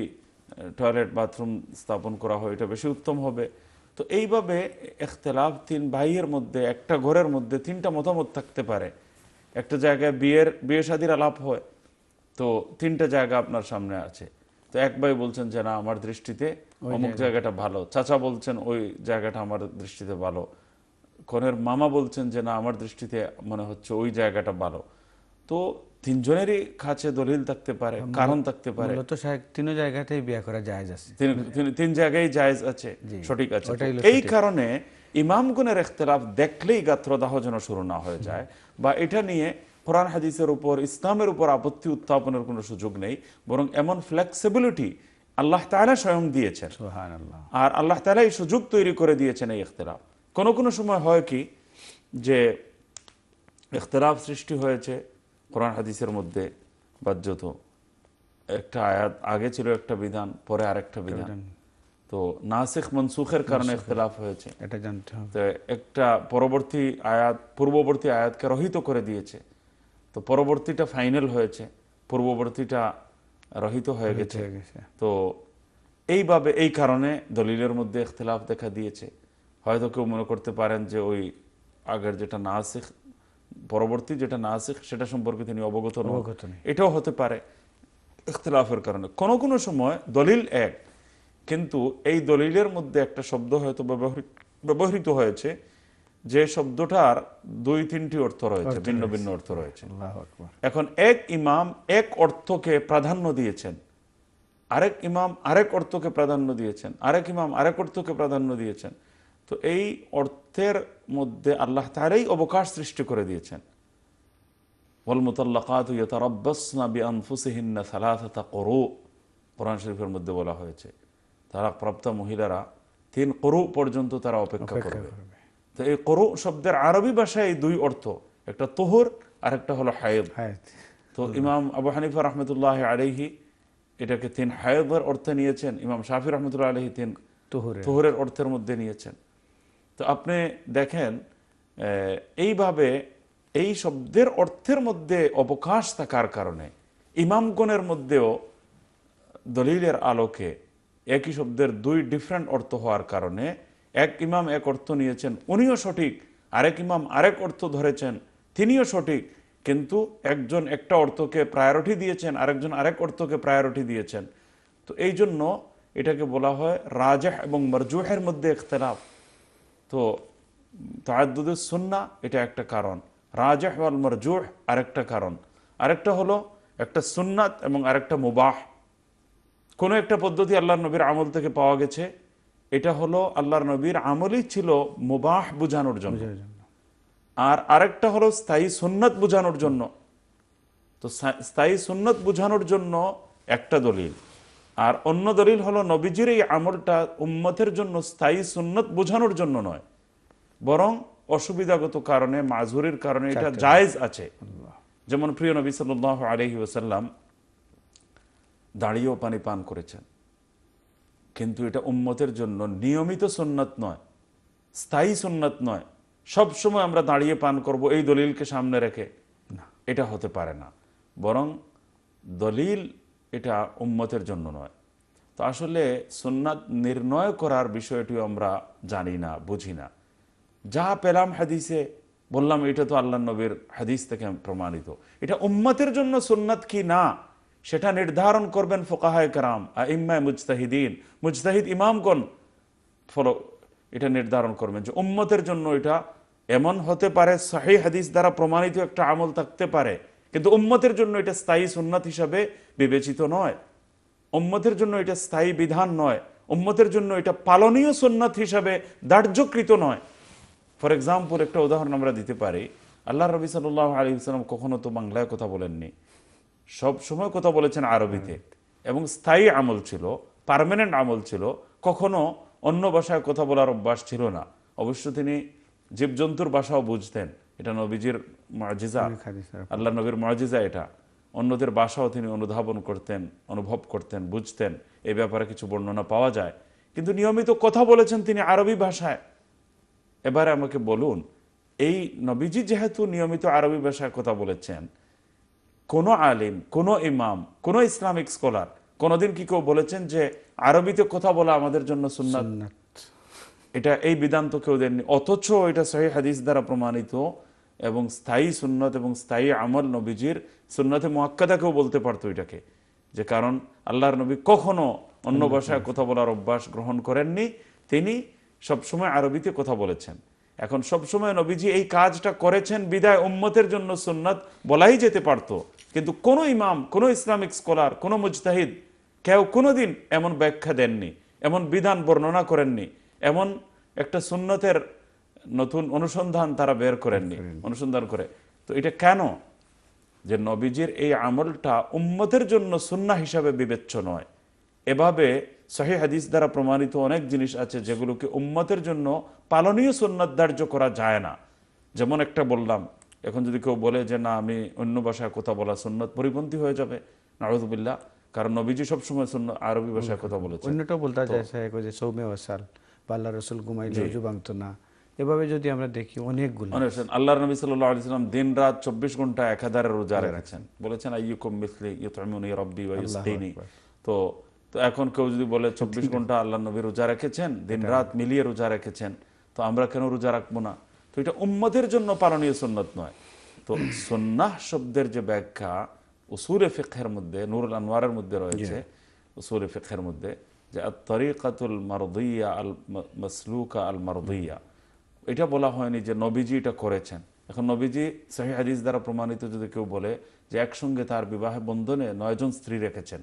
টয়লেট বাথরুম স্থাপন করা হয় এটা বেশি উত্তম হবে। তো এইভাবে ইখতিলাফ 3 ভাইয়ের মধ্যে, একটা ঘরের মধ্যে 3টা মতামত থাকতে পারে। একটা জায়গায় বিয়ে শাদীর আলাপ হয়, তো 3টা জায়গা আপনার সামনে আছে। তো এক ভাই বলছেন যে না, আমার দৃষ্টিতে অমুক জায়গাটা ভালো, চাচা বলছেন ওই জায়গাটা আমার দৃষ্টিতে ভালো, কনের মামা বলছেন যে না, আমার দৃষ্টিতে মনে হচ্ছে ওই জায়গাটা ভালো। তো 3জনেরই কাছে দলিল থাকতে পারে, কারণ থাকতে পারে। মূলত 3 জায়গাতেই বিয়ে করা জায়েজ আছে, 3 জায়গায় জায়েজ আছে, সঠিক আছে। এই কারণে ইমামগণের ইখতিলাফ দেখলেই গাত্রদাহ যেন শুরু না হয়ে যায়, বা এটা নিয়ে কোরআন হাদিসের উপর, ইসলামের উপর আপত্তি উত্থাপনের কোনো সুযোগ নেই। বরং এমন ফ্লেক্সিবিলিটি আল্লাহ তাআলা স্বয়ং দিয়েছেন, সুবহানাল্লাহ। আর আল্লাহ তাআলা এই সুযোগ তৈরি করে দিয়েছেন এই ইখতিলাফ। কোনো সময় হয় কি যে ইখতিলাফ সৃষ্টি হয়েছে কোরআন হাদিসের মধ্যে, বাধ্যত একটা আয়াত আগে ছিল একটা বিধান, পরে আরেকটা বিধান, তো নাসিখ মনসুখের কারণে ইখতিলাফ হয়েছে, এটা জানতে হবে। তো একটা পরবর্তী আয়াত পূর্ববর্তী আয়াতকে রহিত করে দিয়েছে, তো পরবর্তীটা ফাইনাল হয়েছে, পূর্ববর্তীটা রহিত হয়ে গেছে। তো এইভাবে এই কারণে দলিলের মধ্যে ইখতিলাফ দেখা দিয়েছে। হয়তো কেউ মনে করতে পারেন যে ওই আগের যেটা নাসিখ, পরবর্তী যেটা নাসিখ, সেটা সম্পর্কে তিনি অবগত নন, এটাও হতে পারে ইখতিলাফের কারণে। কোনো সময় দলিল এক, কিন্তু এই দলিলের মধ্যে একটা শব্দ হয়তো ব্যবহৃত হয়েছে, যে শব্দটার 2-3টি অর্থ রয়েছে, ভিন্ন ভিন্ন অর্থ রয়েছে। এখন এক ইমাম এক অর্থকে প্রাধান্য দিয়েছেন, আরেক ইমাম আরেক অর্থকে প্রাধান্য দিয়েছেন, আরেক ইমাম আরেক অর্থকে প্রাধান্য দিয়েছেন। তো এই অর্থের মধ্যে আল্লাহ তাআলাই অবকাশ সৃষ্টি করে দিয়েছেন। ওয়াল মুতাল্লাকাতু ইয়াতারাব্বাসনা বিআনফুসিহিন্না সালাসাতা কুরু, কোরআন শরীফের মধ্যে বলা হয়েছে তালাক প্রাপ্ত মহিলারা 3 কুরু পর্যন্ত তারা অপেক্ষা করবে। তো এই কুরু শব্দের আরবি ভাষায় 2 অর্থ, একটা তুহুর আর একটা হলো হায়েদ। তো ইমাম আবু হানিফা রাহমাতুল্লাহি আলাইহি এটাকে 3 হায়েদের অর্থে নিয়েছেন, ইমাম শাফি রাহমাতুল্লাহি আলাইহি 3 তুহুরের অর্থের মধ্যে নিয়েছেন। তো আপনি দেখেন এইভাবে এই শব্দের অর্থের মধ্যে অবকাশ থাকার কারণে ইমামগণের মধ্যেও দলিলের আলোকে একই শব্দের 2 ডিফারেন্ট অর্থ হওয়ার কারণে এক ইমাম এক অর্থ নিয়েছেন, উনিও সঠিক, আরেক ইমাম আরেক অর্থ ধরেছেন, তিনিও সঠিক, কিন্তু একজন একটা অর্থকে প্রায়োরিটি দিয়েছেন, আরেকজন আরেক অর্থকে প্রায়োরিটি দিয়েছেন। তো এই জন্য এটাকে বলা হয় রাজিহ এবং মারজুহের মধ্যে ইখতিলাফ। তো তাআদ্দুদুস সুন্নাহ এটা একটা কারণ, রাজিহ ওয়াল মারজুহ আরেকটা কারণ, আরেকটা হলো একটা সুন্নাত এবং আরেকটা মুবাহ। কোনো একটা পদ্ধতি আল্লাহর নবীর আমল থেকে পাওয়া গেছে, এটা হলো আল্লাহর নবীর আমলই ছিল মুবাহ বোঝানোর জন্য, আর আরেকটা হলো স্থায়ী সুন্নাত বোঝানোর জন্য। তো স্থায়ী সুন্নাত বোঝানোর জন্য একটা দলিল, আর অন্য দলিল হলো নবীজির এই আমলটা উম্মতের জন্য স্থায়ী সুন্নাত বোঝানোর জন্য নয়, বরং অসুবিধাগত কারণে, মাযুরের কারণে এটা জায়েজ আছে। যেমন প্রিয় নবী সাল্লাল্লাহু আলাইহি ওয়াসাল্লাম দাঁড়িয়েও পানি পান করেছেন, কিন্তু এটা উম্মতের জন্য নিয়মিত সুন্নাত নয়, স্থায়ী সুন্নাত নয়। সব সময় আমরা দাঁড়িয়ে পান করব এই দলিলকে সামনে রেখে, এটা হতে পারে না। বরং দলিল এটা উম্মতের জন্য নয়। তো আসলে সুন্নাত নির্ণয় করার বিষয়টিও আমরা জানি না, বুঝি না। যা পেলাম হাদিসে বললাম এটা তো আল্লাহ নবীর হাদিস থেকে প্রমাণিত। এটা উম্মতের জন্য সুন্নাত কি না সেটা নির্ধারণ করবেন ফুকাহায়ে কেরাম, আইম্মায়ে মুজতাহিদিন, মুজতাহিদ ইমামগণ ফলো এটা নির্ধারণ করবেন যে উম্মতের জন্য এটা এমন হতে পারে, সহিহ হাদিস দ্বারা প্রমাণিত একটা আমল থাকতে পারে, কিন্তু উম্মতের জন্য এটা স্থায়ী সুন্নাত হিসাবে বিবেচিত নয়, উম্মতের জন্য এটা স্থায়ী বিধান নয়, উম্মতের জন্য এটা পালনীয় সুন্নাত হিসাবে ধার্যকৃত নয়। ফর এক্সাম্পল, একটা উদাহরণ আমরা দিতে পারি। আল্লাহ নবী সাল্লাল্লাহু আলাইহি ওয়াসাল্লাম কখনো তো বাংলায় কথা বলেননি, সব সময় কথা বলেছেন আরবিতে, এবং স্থায়ী আমল ছিল, পার্মানেন্ট আমল ছিল। কখনো অন্য ভাষায় কথা বলার অভ্যাস ছিল না। অবশ্য তিনি জীবজন্তুর ভাষাও বুঝতেন, এটা নবীজির মুআজিজা, আল্লাহ নবীর মুআজিজা এটা। অন্যদের ভাষাও তিনি অনুধাবন করতেন, অনুভব করতেন, বুঝতেন। এই ব্যাপারে কিছু বর্ণনা পাওয়া যায়। কিন্তু নিয়মিত কথা বলেছেন তিনি আরবি ভাষায়। এবারে আমাকে বলুন, এই নবীজি যেহেতু নিয়মিত আরবি ভাষায় কথা বলেছেন, কোন আলিম, কোন ইমাম, কোন ইসলামিক স্কলার কোনদিন কি কেউ বলেছেন যে আরবিতে কথা বলা আমাদের জন্য সুন্নাত? এটা এই বিধান তো কেউ দেননি। অথচ এটা সহিহ হাদিস দ্বারা প্রমাণিত এবং স্থায়ী সুন্নাত এবং স্থায়ী আমল নবীজির সুন্নাতে মুআক্কাদা কেউ বলতে পারতো এটাকে, যে কারণ আল্লাহর নবী কখনো অন্য ভাষায় কথা বলার অভ্যাস গ্রহণ করেননি, তিনি সবসময় আরবিতে কথা বলেছেন। এখন সবসময় নবীজি এই কাজটা করেছেন বিদায় উম্মতের জন্য সুন্নাত বলাই যেতে পারত, কিন্তু কোন ইমাম, কোন ইসলামিক স্কলার, কোন মুজতাহিদ কেউ কোনোদিন এমন ব্যাখ্যা দেননি, এমন বিধান বর্ণনা করেননি, এমন একটা সুন্নতের নতুন অনুসন্ধান তারা বের করেননি, অনুসন্ধান করে। তো এটা কেন? যে নবীজির এই আমলটা উম্মতের জন্য সুন্নাহ হিসাবে বিবেচ্য নয়। এভাবে সহিহ হাদিস দ্বারা প্রমাণিত অনেক জিনিস আছে যেগুলোকে উম্মতের জন্য পালনীয় সুন্নাত ধার্য করা যায় না। যেমন একটা বললাম, এখন যদি কেউ বলে যে না আমি অন্য ভাষায় কথা বলা সুন্নাত, পরিপন্থী হয়ে যাবে, নাউযুবিল্লাহ। কারণ নবীজি সবসময় আরবি ভাষায় কথা বলেছেন। অন্যটা বলতে যায় যে সৌমে ওয়াসাল বা আল্লাহ রাসূল ঘুমাইলে ওযু ভাঙতো না। এভাবে যদি আমরা দেখি অনেকগুলো। আল্লাহর নবী সাল্লাল্লাহু আলাইহি ওয়াসাল্লাম দিন রাত 24 ঘন্টা একাধারে রোজা রেখেছেন, বলেছেন আইয়ুকুম মিসলি ইউতঈমুনি রাব্বি ওয়া ইসকিনি। তো এখন কেউ যদি বলে 24 ঘন্টা আল্লাহ নবী রোজা রেখেছেন, দিন রাত মিলিয়ে রোজা রেখেছেন, তো আমরা কেন রোজা রাখবো না? তো এটা উম্মতের জন্য পালনীয় সুন্নাত নয়। তো সুন্নাহ শব্দের যে ব্যাখ্যা উসুলে ফিকহের মধ্যে, নূরুল আনওয়ারের মধ্যে রয়েছে, উসুলে ফিকহের মধ্যে, যে আত-তরিকাতুল মারদিয়া আল মাসলুকা আল মারদিয়া, এটা বলা হয়নি যে নবীজি এটা করেছেন। এখন নবীজি সহিহ হাদিস দ্বারা প্রমাণিত যদি কেউ বলে যে একসঙ্গে তার বিবাহ বন্ধনে 9 জন স্ত্রী রেখেছেন,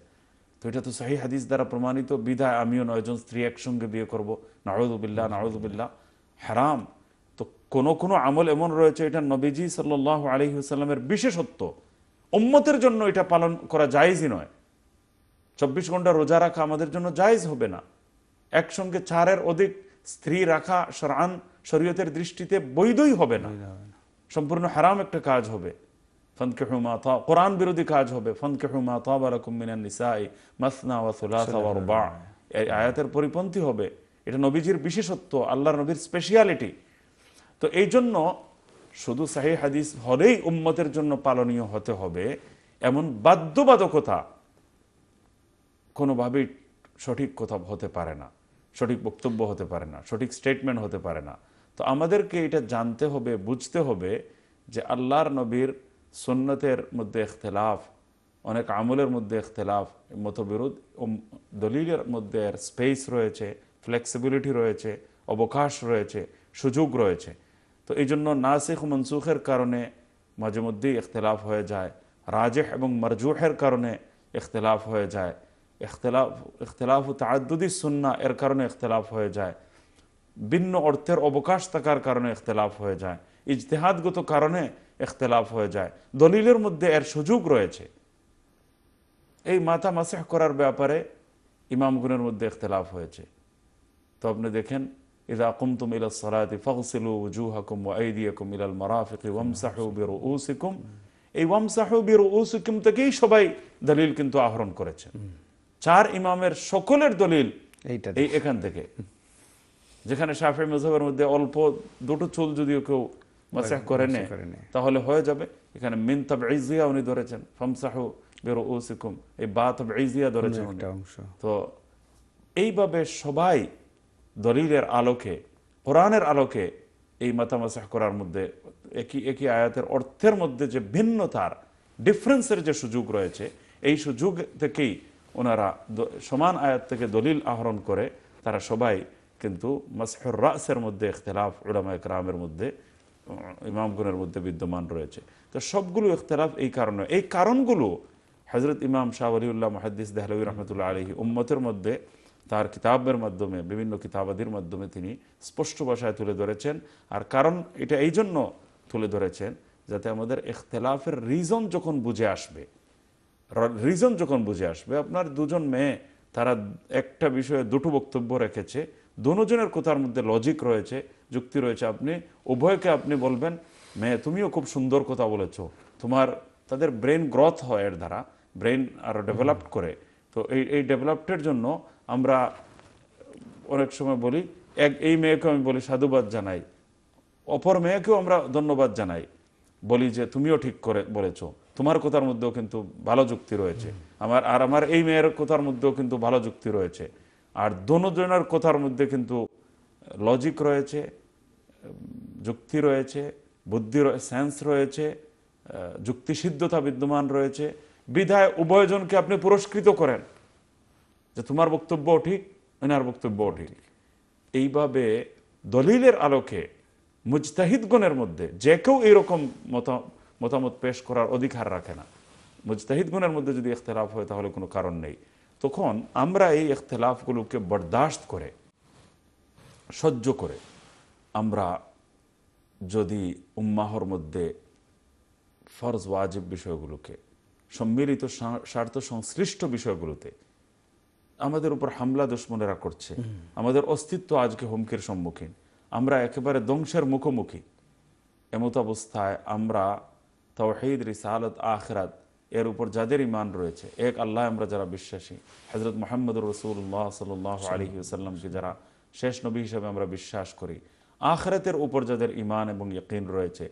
তো এটা তো সহিহ হাদিস দ্বারা প্রমাণিত, বিধায় আমিও 9 জন স্ত্রী একসঙ্গে বিয়ে করবো, নাউযুবিল্লাহ, নাউযুবিল্লাহ, হারাম। তো কোন কোন আমল এমন রয়েছে এটা নবীজি সাল্লাল্লাহু আলাইহি ওয়াসাল্লামের বিশেষত্ব, উম্মতের জন্য এটা পালন করা জায়েজই নয়। 24 ঘন্টা রোজা রাখা আমাদের জন্য জায়েজ হবে না। একসঙ্গে 4-এর অধিক স্ত্রী রাখা শরআন, শরীয়তের দৃষ্টিতে বৈধই হবে না, সম্পূর্ণ হারাম একটা কাজ হবে। ফানকিহু মা তাবা, কোরআন বিরোধী কাজ হবে। ফানকিহু মা তাবা লাকুম মিনান নিসাই মাসনা ওয়া সুলাসা ওয়া রুবা, এই আয়াতের পরিপন্থী হবে। এটা নবীজির বিশেষত্ব, আল্লাহর নবীর স্পেশালিটি। তো এই জন্য শুধু সহিহ হাদিস হলেই উম্মতের জন্য পালনীয় হতে হবে এমন বাধ্যবাধকতা কোনোভাবেই সঠিক কথা হতে পারে না, সঠিক বক্তব্য হতে পারে না, সঠিক স্টেটমেন্ট হতে পারে না। তো আমাদেরকে এটা জানতে হবে, বুঝতে হবে যে আল্লাহর নবীর সুন্নতের মধ্যে ইখতিলাফ, অনেক আমলের মধ্যে ইখতিলাফ, মতবিরোধ, দলিলের মধ্যে স্পেস রয়েছে, ফ্লেক্সিবিলিটি রয়েছে, অবকাশ রয়েছে, সুযোগ রয়েছে। তো এই জন্য নাসিখ মনসুখের কারণে মাঝে মধ্যেই ইখতিলাফ হয়ে যায়, রাজিহ এবং মারজুহের কারণে ইখতিলাফ হয়ে যায়, ইখতিলাফ তাআদ্দুদি সুন্নাহ এর কারণে ইখতিলাফ হয়ে যায়, ভিন্ন অর্থের অবকাশ থাকার কারণে ইখতিলাফ হয়ে যায়, ইজতিহাদগত কারণে ইখতিলাফ হয়ে যায়, দলিলের মধ্যে এর সুযোগ রয়েছে। এই মাথা মাসিহ করার ব্যাপারে ইমামগণের মধ্যে ইখতিলাফ হয়েছে। তো আপনি দেখেন, ইযা কুমতুম ইলাস সালাতি ফাগসিলু ওয়ুজুহাকুম ওয়া আইদিয়াকুম ইলাল মারাফিকি ওয়ামসাহু বিরুউসিকুম, এই ওয়ামসাহু বিরুউসিকুম থেকেই সবাই দলিল কিন্তু আহরণ করেছেন। 4 ইমামের সকলের দলিল এইটা এই এখান থেকে, যেখানে শাফিঈ মাযহাবের মধ্যে অল্প দুটো চুল যদিও কেউ মাসাহ করে নেয় তাহলে হয়ে যাবে, এখানে মিন তাবঈজিয়া উনি ধরেছেন, ফামসাহু বিরুউসিকুম, এই বা তাবঈজিয়া ধরেছেন উনি। তো এইভাবে সবাই দলিলের আলোকে, কোরআনের আলোকে এই মাথা মাসাহ করার মধ্যে একই একই আয়াতের অর্থের মধ্যে যে ভিন্নতার, ডিফারেন্সের যে সুযোগ রয়েছে, এই সুযোগ থেকেই ওনারা সমান আয়াত থেকে দলিল আহরণ করে তারা সবাই কিন্তু মাসহুর রাসের মধ্যে ইখতিলাফ উলামায়ে কেরামের মধ্যে, ইমামগণের মধ্যে বিদ্যমান রয়েছে। তো সবগুলো ইখতিলাফ এই কারণে, এই কারণগুলো হযরত ইমাম শাহ ওয়ালিউল্লাহ মুহাদ্দিস দেহলভী রহমতুল্লাহ আলাইহি উম্মতের মধ্যে তার কিতাবের মাধ্যমে, বিভিন্ন কিতাবাদির মাধ্যমে তিনি স্পষ্ট ভাষায় তুলে ধরেছেন। আর কারণ এটা এই জন্য তুলে ধরেছেন যাতে আমাদের ইখতিলাফের রিজন যখন বুঝে আসবে, আপনার দুজন মেয়ে তারা একটা বিষয়ে দুটো বক্তব্য রেখেছে, দুজনের কথার মধ্যে লজিক রয়েছে, যুক্তি রয়েছে, আপনি উভয়কে আপনি বলবেন মেয়ে তুমিও খুব সুন্দর কথা বলেছো, তাদের ব্রেন গ্রোথ হয়, এর দ্বারা ব্রেন আরো ডেভেলপ করে। তো এই ডেভেলপের জন্য আমরা অনেক সময় বলি, এই মেয়েকে আমি বলি সাধুবাদ জানাই, অপর মেয়েকেও আমরা ধন্যবাদ জানাই, বলি যে তুমিও ঠিক করে বলেছো, তোমার কথার মধ্যেও কিন্তু ভালো যুক্তি রয়েছে, আমার এই মেয়ের কথার মধ্যেও কিন্তু ভালো যুক্তি রয়েছে। আর দুজনের কথার মধ্যে কিন্তু লজিক রয়েছে, যুক্তি রয়েছে, বুদ্ধি সেন্স রয়েছে, যুক্তিসিদ্ধতা বিদ্যমান রয়েছে, বিধায় উভয়জনকে আপনি পুরস্কৃত করেন যে তোমার বক্তব্যও ঠিক, এনার বক্তব্যও ঠিক। এইভাবে দলিলের আলোকে মুজতাহিদগণের মধ্যে যে কেউ এইরকম মতামত পেশ করার অধিকার রাখে না। মুজতাহিদগণের মধ্যে যদি ইখতিলাফ হয় তাহলে কোনো কারণ নেই। তখন আমরা এই ইখতিলাফগুলোকে বরদাস্ত করে, সহ্য করে, আমরা যদি উম্মাহর মধ্যে ফরজ ওয়াজিব বিষয়গুলোকে, সম্মিলিত স্বার্থ সংশ্লিষ্ট বিষয়গুলোতে আমাদের উপর হামলা দুশমনেরা করছে, আমাদের অস্তিত্ব আজকে হুমকির সম্মুখীন, আমরা একেবারে ধ্বংসের মুখোমুখি, এমত অবস্থায় আমরা তাওহীদ, রিসালাত, আখিরাত এর উপর যাদের ঈমান রয়েছে, এক আল্লাহ আমরা যারা বিশ্বাসী, হযরত মুহাম্মদুর রাসূলুল্লাহ সাল্লাল্লাহু আলাইহি ওয়াসাল্লামকে যারা শেষ নবী হিসেবে আমরা বিশ্বাস করি, আখিরাতের উপর যাদের ঈমান এবং ইয়াকিন রয়েছে,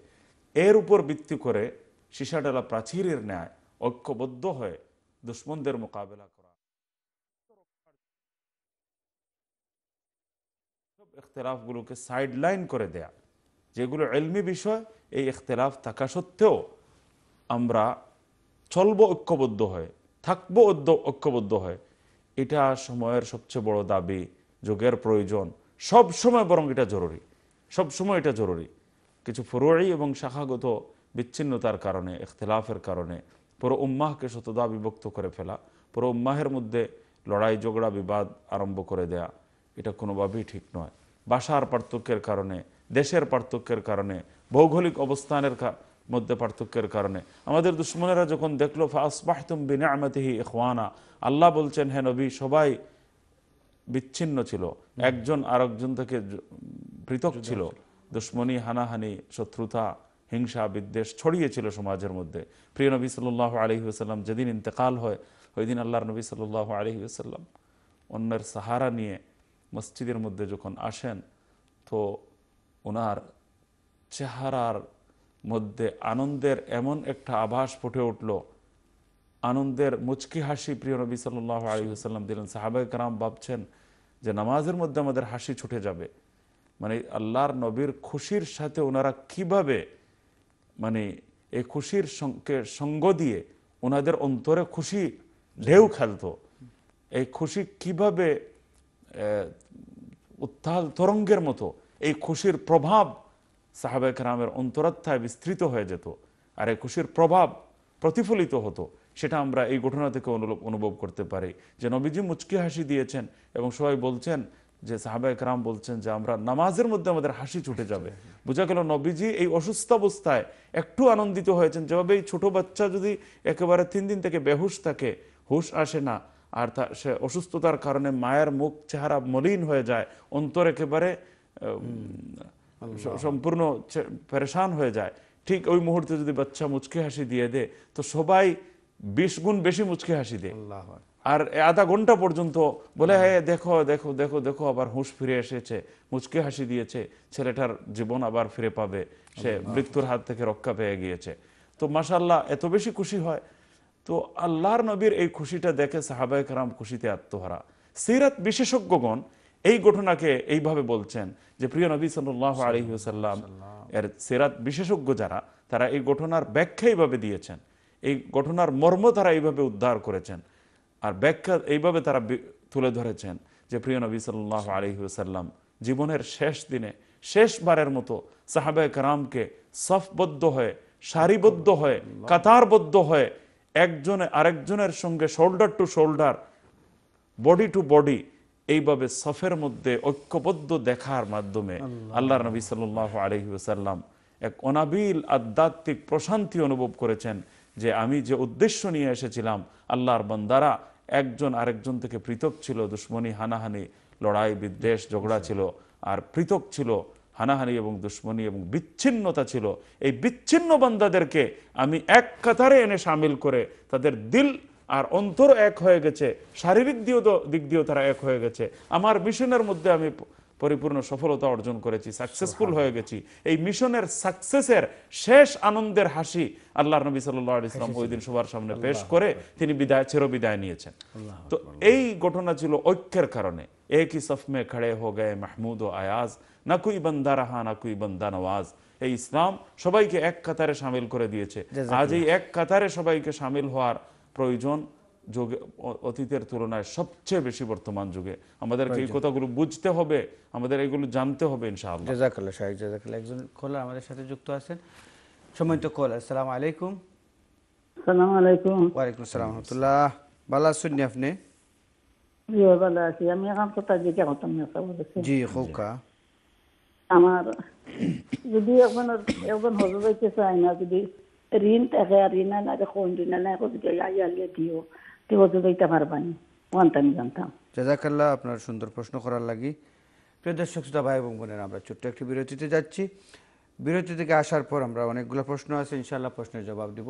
এর উপর ভিত্তি করে সীসাডালা প্রাচীরের ন্যায় ঐক্যবদ্ধ হয়ে দুশমনদের মোকাবেলা করা, সব ইখতিলাফগুলোকে সাইডলাইন করে দেয়া, যেগুলো ইলমি বিষয়, এই ইখতিলাফ থাকা সত্ত্বেও আমরা চলবো ঐক্যবদ্ধ হয়ে, থাকবো ঐক্যবদ্ধ হয়ে, এটা সময়ের সবচেয়ে বড় দাবি, যুগের প্রয়োজন, সব সময় বরং এটা জরুরি, সব সময় এটা জরুরি। কিছু ফুরুই এবং শাখাগত বিচ্ছিন্নতার কারণে, ইখতিলাফের কারণে পুরো উম্মাহকে শতদা বিভক্ত করে ফেলা, পুরো উম্মাহের মধ্যে লড়াই ঝগড়া বিবাদ আরম্ভ করে দেয়া, এটা কোনোভাবেই ঠিক নয়। ভাষার পার্থক্যের কারণে, দেশের পার্থক্যের কারণে, ভৌগোলিক অবস্থানের মধ্যে পার্থক্যের কারণে আমাদের দুশমনেরা যখন দেখলো ফাসবাহতুম বিনিআমাতিহি ইখওয়ানা, আল্লাহ বলছেন হে নবী সবাই বিচ্ছিন্ন ছিল, একজন আরেকজন থেকে পৃথক ছিল, দুশমনি, হানাহানি, শত্রুতা, হিংসা, বিদ্বেষ ছড়িয়েছিল সমাজের মধ্যে। প্রিয় নবী সাল্লাল্লাহু আলাইহি ওয়াসাল্লাম যেদিন ইন্তেকাল হয়, ওই দিন আল্লাহর নবী সাল্লাল্লাহু আলাইহি ওয়াসাল্লাম অন্যের সাহারা নিয়ে মসজিদের মধ্যে যখন আসেন, তো ওনার চেহারার মধ্যে আনন্দের এমন একটা আভাস ফুটে উঠল, আনন্দের মুচকি হাসি প্রিয় নবী সাল্লাল্লাহু আলাইহি ওয়াসাল্লাম দিলেন। সাহাবায়ে কেরাম ভাবছেন যে নামাজের মধ্যে আমাদের হাসি ছুটে যাবে, মানে আল্লাহর নবীর খুশির সাথে ওনারা কিভাবে, মানে এই খুশির সঙ্গ দিয়ে ওনাদের অন্তরে খুশি ঢেউ খেলতো, এই খুশি কিভাবে উত্তাল তরঙ্গের মতো এই খুশির প্রভাব সাহাবায়ে কেরামের অন্তরাত্মায় বিস্তৃত হয়ে যেত, আর এই খুশির প্রভাব প্রতিফলিত হতো, সেটা আমরা এই ঘটনা থেকে অনুভব করতে পারি। যে নবীজি মুচকি হাসি দিয়েছেন এবং সবাই বলছেন যে সাহাবায়ে কেরাম বলছেন যে আমরা নামাজের মধ্যে আমাদের হাসি ছুটে যাবে। বোঝা গেল নবীজি এই অসুস্থ অবস্থায় একটু আনন্দিত হয়েছেন, যেভাবে এই ছোট বাচ্চা যদি একেবারে 3 দিন থেকে বেহুশ থাকে, হুশ আসে না, আর সে অসুস্থতার কারণে মায়ের মুখ চেহারা মলিন হয়ে যায়, অন্তর একেবারে সম্পূর্ণ পেরেশান হয়ে যায়, ঠিক ওই মুহূর্তে যদি বাচ্চা মুচকি হাসি দিয়ে দেয় তো সবাই 20 গুণ বেশি মুচকি হাসি দেয়। আর আধা ঘন্টা পর্যন্ত বলে হ্যাঁ দেখো দেখো দেখো দেখো, আবার হুঁশ ফিরে এসেছে, মুচকে হাসি দিয়েছে, ছেলেটার জীবন আবার ফিরে পাবে, সে মৃত্যুর হাত থেকে রক্ষা পেয়ে গিয়েছে। তো মাশাআল্লাহ এত বেশি খুশি হয়। তো আল্লাহর নবীর এই খুশিটা দেখে সাহাবায়ে কেরাম খুশিতে আত্মহারা। সিরাত বিশেষজ্ঞগণ এই ঘটনাকে এইভাবে বলছেন যে প্রিয় নবী সাল্লাল্লাহু আলাইহি ওয়াসাল্লাম এর সিরাত বিশেষজ্ঞ যারা, তারা এই ঘটনার ব্যাখ্যা এইভাবে দিয়েছেন, এই ঘটনার মর্ম তারা এইভাবে উদ্ধার করেছেন, আর ব্যাখ্যা এইভাবে তারা তুলে ধরেছেন যে প্রিয় নবী সাল্লাল্লাহু আলাইহি ওয়াসাল্লাম জীবনের শেষ দিনে শেষবারের মতো সাহাবায়ে কেরামকে সফবদ্ধ হয়ে, সারিবদ্ধ হয়ে, কাতারবদ্ধ হয়ে একজনে আরেকজনের সঙ্গে shoulder to shoulder, body to body এইভাবে সফের মধ্যে ঐক্যবদ্ধ দেখার মাধ্যমে আল্লাহর নবী সাল্লাল্লাহু আলাইহি ওয়াসাল্লাম এক অনাবিল আধ্যাত্মিক প্রশান্তি অনুভব করেছেন যে আমি যে উদ্দেশ্য নিয়ে এসেছিলাম, আল্লাহর বান্দারা একজন আরেকজন থেকে পৃথক ছিল, দুশ্মনী হানাহানি লড়াই বিদ্বেষ ঝগড়া ছিল, আর পৃথক ছিল হানাহানি এবং দুশ্মনী এবং বিচ্ছিন্নতা ছিল। এই বিচ্ছিন্ন বান্দাদেরকে আমি এক কাতারে এনে সামিল করে তাদের দিল আর অন্তর এক হয়ে গেছে, শারীরিক দিক দিয়েও তারা এক হয়ে গেছে। আমার মিশনের মধ্যে আমি পরিপূর্ণ সফলতা অর্জন করেছি, সাকসেসফুল হয়ে গেছি। এই মিশনের সাকসেসের শেষ আনন্দের হাসি আল্লাহর নবী সাল্লাল্লাহু আলাইহি ওয়াসাল্লাম ওই দিন সবার সামনে পেশ করে তিনি চিরবিদায় নিয়েছেন। তো এই ঘটনা ছিল ঐক্যের কারণে। এক হি সফ মে খড়ে হো গয়ে মাহমুদ ও আয়াজ, না কুই বান্দা রাহা না কুই বান্দা নওয়াজ। এই ইসলাম সবাইকে এক কাতারে সামিল করে দিয়েছে। আজ এই এক কাতারে সবাইকে সামিল হওয়ার প্রয়োজন যুগে অতীতের তুলনায় সবচেয়ে বেশি বর্তমান যুগে। আমাদেরকে এই কথাগুলো বুঝতে হবে, আমাদের এগুলো জানতে হবে ইনশাআল্লাহ। জাযাকাল্লাহ শাইখ, জাযাকাল্লাহ। একজন কলার আমাদের সাথে যুক্ত আছেন, সম্মানিত কলার। আসসালামু আলাইকুম। আসসালামু আলাইকুম। ওয়ালাইকুম আসসালাম রাহমাতুল্লাহ। ভালো আছেন আপনি? জি ভালো আছি। আমি এখন কথা জিজ্ঞাসা করতাম না বলেছি। জি খোকা, আমার যদি এখন হজে যাইতে চাই না, যদি ঋণ থাকে আর ঋণ না কোন ঋণ না যদি আইয়ালে দিও তো হজে যাইতে পারবানি, ওখানটা আমি জানতাম। জাযাকাল্লাহ আপনার সুন্দর প্রশ্ন করার লাগি। প্রিয় দর্শক শ্রোতা ভাই এবং বোনেরা, আমরা ছোট্ট একটি বিরতিতে যাচ্ছি। বিরতি থেকে আসার পর আমরা অনেকগুলো প্রশ্ন আছে, ইনশাআল্লাহ প্রশ্নের জবাব দিব।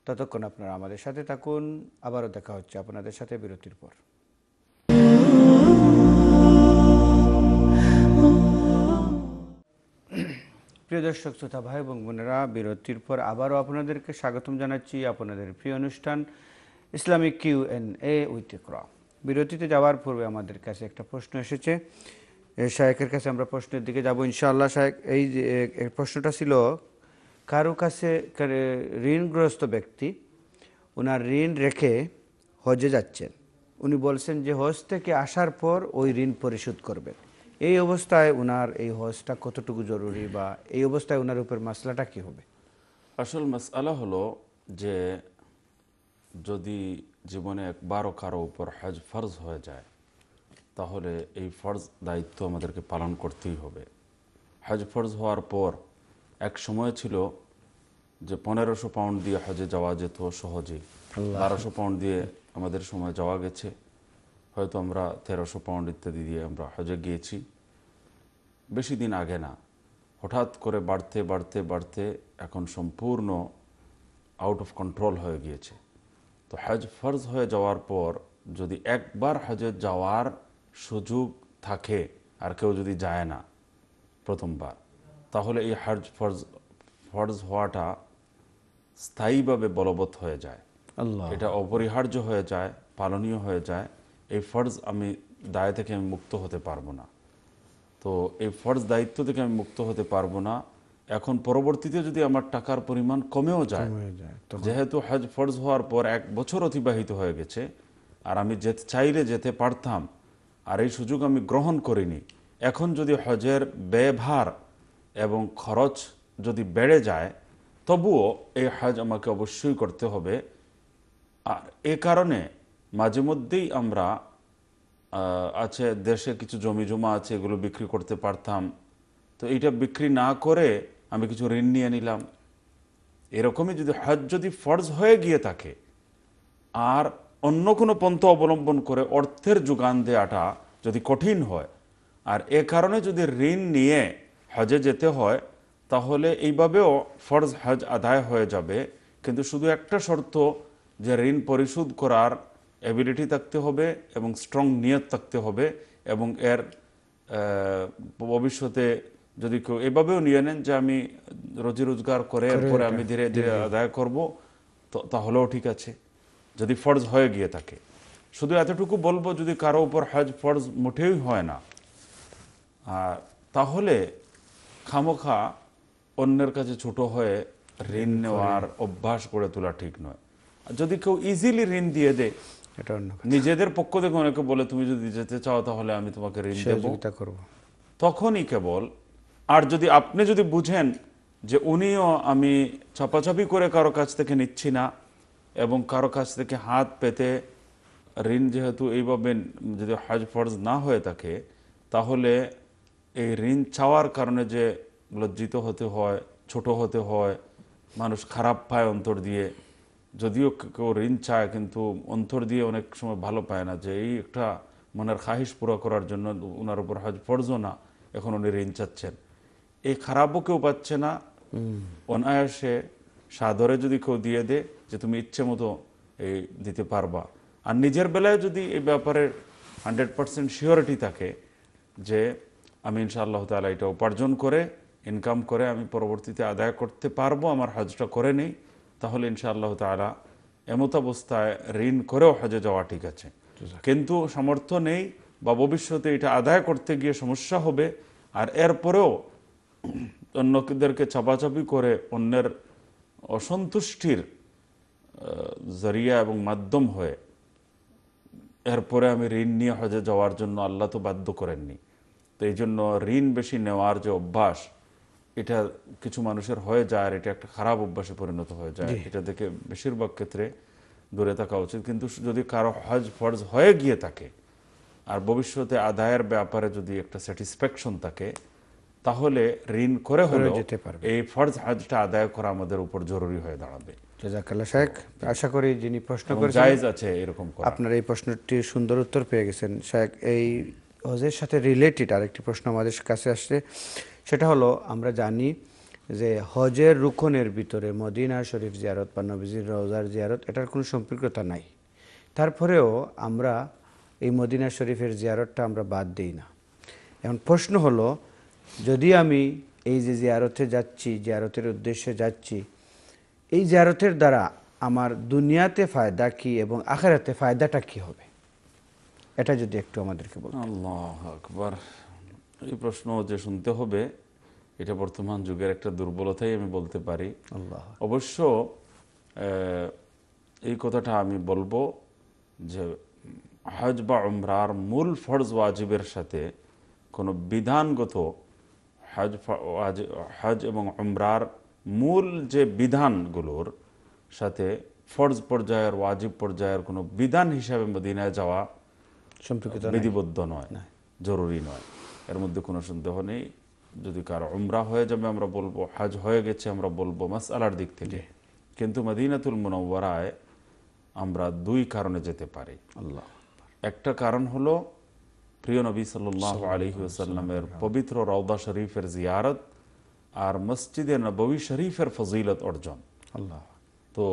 ততক্ষণ আপনারা আমাদের সাথে থাকুন। আবারও দেখা হচ্ছে আপনাদের সাথে বিরতির পর। প্রিয় দর্শক শ্রোতা ভাই এবং বোনেরা, বিরতির পর আবারও আপনাদেরকে স্বাগতম জানাচ্ছি আপনাদের প্রিয় অনুষ্ঠান ইসলামিক Q&A উইথ ইকরা। বিরতিতে যাওয়ার পূর্বে আমাদের কাছে একটা প্রশ্ন এসেছে, শায়েখের কাছে আমরা প্রশ্নের দিকে যাব ইনশাআল্লাহ। শায়েখ, এই যে প্রশ্নটা ছিল, কারো কাছে ঋণগ্রস্ত ব্যক্তি ওনার ঋণ রেখে হজে যাচ্ছেন, উনি বলছেন যে হজ থেকে আসার পর ওই ঋণ পরিশোধ করবেন। এই অবস্থায় ওনার এই হজটা কতটুকু জরুরি, বা এই অবস্থায় ওনার উপর মাসলাটা কি হবে? আসল মাসআলা হলো যে যদি জীবনে একবারও কারো উপর হজ ফরজ হয়ে যায়, তাহলে এই ফরজ দায়িত্ব আমাদেরকে পালন করতেই হবে। হজ ফরজ হওয়ার পর এক সময় ছিল যে 1500 পাউন্ড দিয়ে হজে যাওয়া যেত সহজেই, 1200 পাউন্ড দিয়ে আমাদের সময় যাওয়া গেছে, হয়তো আমরা 1300 পাউন্ড ইত্যাদি দিয়ে আমরা হজে গিয়েছি। বেশি দিন আগে না, হঠাৎ করে বাড়তে বাড়তে বাড়তে এখন সম্পূর্ণ আউট অফ কন্ট্রোল হয়ে গিয়েছে। তো হজ ফরজ হয়ে যাওয়ার পর যদি একবার হজে যাওয়ার সুযোগ থাকে আর কেউ যদি যায় না প্রথমবার, তাহলে এই হজ ফরজ হওয়াটা স্থায়ীভাবে বলবৎ হয়ে যায়, এটা অপরিহার্য হয়ে যায়, পালনীয় হয়ে যায়। এই ফরজ আমি দায় থেকে আমি মুক্ত হতে পারবো না। তো এই ফরজ দায়িত্ব থেকে আমি মুক্ত হতে পারবো না। এখন পরবর্তীতে যদি আমার টাকার পরিমাণ কমেও যায়, যেহেতু হজ ফরজ হওয়ার পর 1 বছর অতিবাহিত হয়ে গেছে, আর আমি চাইলে যেতে পারতাম, আর এই সুযোগ আমি গ্রহণ করিনি, এখন যদি হজের ব্যয়ভার এবং খরচ যদি বেড়ে যায়, তবুও এই হজ আমাকে অবশ্যই করতে হবে। আর এ কারণে মাঝে মধ্যেই আমরা আছে দেশে কিছু জমি জমা আছে, এগুলো বিক্রি করতে পারতাম, তো এইটা বিক্রি না করে আমি কিছু ঋণ নিয়ে নিলাম। এরকমই যদি হজ যদি ফরজ হয়ে গিয়ে থাকে আর অন্য কোনো পন্থা অবলম্বন করে অর্থের যোগান দেওয়াটা যদি কঠিন হয়, আর এ কারণে যদি ঋণ নিয়ে হজে যেতে হয়, তাহলে এইভাবেও ফরজ হজ আদায় হয়ে যাবে। কিন্তু শুধু একটা শর্ত, যে ঋণ পরিশোধ করার অ্যাবিলিটি থাকতে হবে এবং স্ট্রং নিয়ত থাকতে হবে, এবং এর ভবিষ্যতে যদি কেউ এভাবেও নিয়ে নেন যে আমি রোজি রোজগার করে এরপরে আমি ধীরে ধীরে আদায় করব, তাহলেও ঠিক আছে, যদি ফরজ হয়ে গিয়ে থাকে। শুধু এতটুকু বলবো, যদি কারো উপর হজ ফরজ মোটেই হয় না, তাহলে খামোখা অন্যের কাছে ছোট হয়ে ঋণ নেওয়ার অভ্যাস করে তোলা ঠিক নয়। যদি কেউ ইজিলি ঋণ দিয়ে দেয়, এটা অন্য নিজেদের পক্ষ থেকে অনেকে বলে তুমি যদি যেতে চাও তাহলে আমি তোমাকে ঋণ দেব, সহযোগিতা করব, তখনই কেবল। আর যদি আপনি যদি বুঝেন যে উনিও আমি চাপাচাপি করে কারো কাছ থেকে নিচ্ছি না, এবং কারো কাছ থেকে হাত পেতে ঋণ যেহেতু এইভাবে যদি হজ ফরজ না হয়ে থাকে, তাহলে এই ঋণ চাওয়ার কারণে যে লজ্জিত হতে হয়, ছোট হতে হয়, মানুষ খারাপ পায় অন্তর দিয়ে, যদিও কেউ ঋণ চায় কিন্তু অন্তর দিয়ে অনেক সময় ভালো পায় না, যে এই একটা মনের খাহিশ পুরো করার জন্য ওনার উপর হজ ফরজও না, এখন উনি ঋণ চাচ্ছেন, এই খারাপও কেউ পাচ্ছে না। অনায়াসে সাদরে যদি কেউ দিয়ে দে যে তুমি ইচ্ছে মতো এই দিতে পারবা, আর নিজের বেলায় যদি এই ব্যাপারে 100% শিওরিটি থাকে যে আমি ইনশাআল্লাহ তাআলা এটা উপার্জন করে ইনকাম করে আমি পরবর্তীতে আদায় করতে পারবো, আমার হজটা করে নেই, তাহলে ইনশাআল্লাহ তাআলা এমত অবস্থায় ঋণ করেও হজে যাওয়া ঠিক আছে। কিন্তু সামর্থ্য নেই বা ভবিষ্যতে এটা আদায় করতে গিয়ে সমস্যা হবে, আর এরপরেও অন্যদেরকে চাপাচাপি করে অন্যের অসন্তুষ্টির জরিয়া এবং মাধ্যম হয়ে এরপরে আমি ঋণ নিয়ে হজে যাওয়ার জন্য আল্লাহ তো বাধ্য করেননি। তো এই জন্য ঋণ বেশি নেওয়ার যে অভ্যাস, এটা কিছু মানুষের হয়ে যায়, আর এটা একটা খারাপ অভ্যাসে পরিণত হয়ে যায়। এটা থেকে বেশিরভাগ ক্ষেত্রে দূরে থাকা উচিত। কিন্তু যদি কারো হজ ফরজ হয়ে গিয়ে থাকে আর ভবিষ্যতে আদায়ের ব্যাপারে যদি একটা স্যাটিসফ্যাকশন থাকে, তাহলে ঋণ করে হলেও এই ফরজ হজটা আদায় করা আমাদের উপর জরুরি হয়ে দাঁড়াবে। জাযাকাল্লাহ শেখ, আশা করি যিনি প্রশ্ন করেছেন জায়েজ আছে এরকম করা। আপনার এই প্রশ্নটির সুন্দর উত্তর পেয়ে গেছেন শেখ। এই হজের সাথে রিলেটেড আরেকটি প্রশ্ন আমাদের কাছে আসছে, সেটা হলো আমরা জানি যে হজের রুকনের ভিতরে মদিনা শরীফ জিয়ারত বা নবীজির রওজার জিয়ারত এটার কোনো সম্পৃক্ততা নাই, তারপরেও আমরা এই মদিনা শরীফের জিয়ারতটা আমরা বাদ দিই না। এখন প্রশ্ন হলো, যদি আমি এই যে জিয়ারতে যাচ্ছি, জিয়ারতের উদ্দেশ্যে যাচ্ছি, এই জিয়ারতের দ্বারা আমার দুনিয়াতে ফায়দা কি এবং আখিরাতে ফায়দাটা কি হবে, এটা যদি একটু আমাদেরকে বলতেন। আল্লাহু আকবার, এই প্রশ্ন যে শুনতে হবে এটা বর্তমান যুগের একটা দুর্বলতাই আমি বলতে পারি। আল্লাহ, অবশ্য এই কথাটা আমি বলবো যে হজ বা উমরার মূল ফরজ ওয়াজিবের সাথে কোনো বিধানগত হজ এবং উমরার মূল যে বিধানগুলোর সাথে ফরজ পর্যায়ের ওয়াজিব পর্যায়ের কোনো বিধান হিসাবে মদিনায় যাওয়া সম্পৃক্ত বিধিবদ্ধ নয়, জরুরি নয়, এর মধ্যে কোনো সন্দেহ নেই। যদি কারো উমরা হয়ে যাবে আমরা বলবো, হজ হয়ে গেছে আমরা বলবো মাসআলার দিক থেকে। কিন্তু মদিনাতুল মুনাওয়ারায় আমরা দুই কারণে যেতে পারি। আল্লাহ, একটা কারণ হলো প্রিয় নবী সাল্লাল্লাহু আলাইহি ওয়াসাল্লামের পবিত্র রওদা শরীফের জিয়ারত আর মসজিদে নববী শরীফের ফজিলত অর্জন। আল্লাহ, তো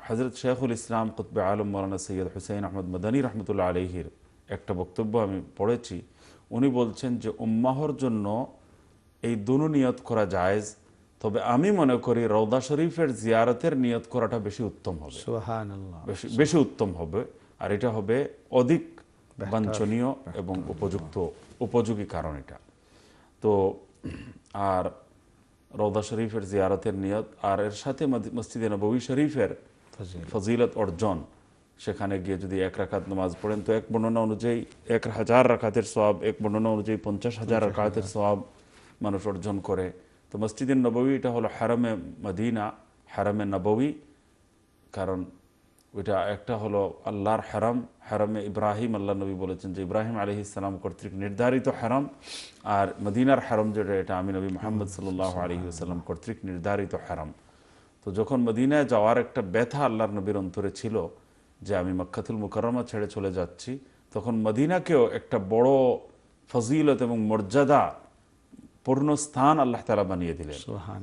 হযরত শেখুল ইসলাম কুতবে আলম মাওলানা সৈয়দ হুসাইন আহমদ মাদানী রহমতুল্লাহ আলাইহির একটা বক্তব্য আমি পড়েছি। উনি বলছেন যে উম্মাহর জন্য এই দুনো নিয়ত করা জায়েজ, তবে আমি মনে করি রওদা শরীফের জিয়ারতের নিয়ত করাটা বেশি উত্তম হবে, সুবহানাল্লাহ, বেশি উত্তম হবে, আর এটা হবে অধিক বাঞ্ছনীয় এবং উপযোগী কারণ এটা। তো আর রওদা শরীফের জিয়ারতের নিয়ত আর এর সাথে মসজিদে নববী শরীফের ফজিলত অর্জন, সেখানে গিয়ে যদি 1 রাকাত নামাজ পড়েন তো এক বর্ণনা অনুযায়ী 1000 রাকাতের সওয়াব, এক বর্ণনা অনুযায়ী 50,000 রাকাতের সওয়াব মানুষ অর্জন করে। তো মসজিদে নববী এটা হলো হারামে মদিনা, হারামে নববী, কারণ ওইটা একটা হলো আল্লাহর হারাম, হারামে ইব্রাহিম, আল্লাহ নবী বলেছেন যে ইব্রাহিম আলাইহিস সালাম কর্তৃক নির্ধারিত হারাম, আর মদিনার হারাম যেটা এটা আমি নবী মুহাম্মদ সাল্লাল্লাহু আলাইহি ওয়াসাল্লাম কর্তৃক নির্ধারিত হারাম। তো যখন মদিনায় যাওয়ার একটা ব্যথা আল্লাহর নবীর অন্তরে ছিল যে আমি মক্কাতুল মুকাররমা ছেড়ে চলে যাচ্ছি, তখন মদিনাকেও একটা বড় ফজিলত এবং মর্যাদা পূর্ণ স্থান আল্লাহ তাআলা বানিয়ে দিলেন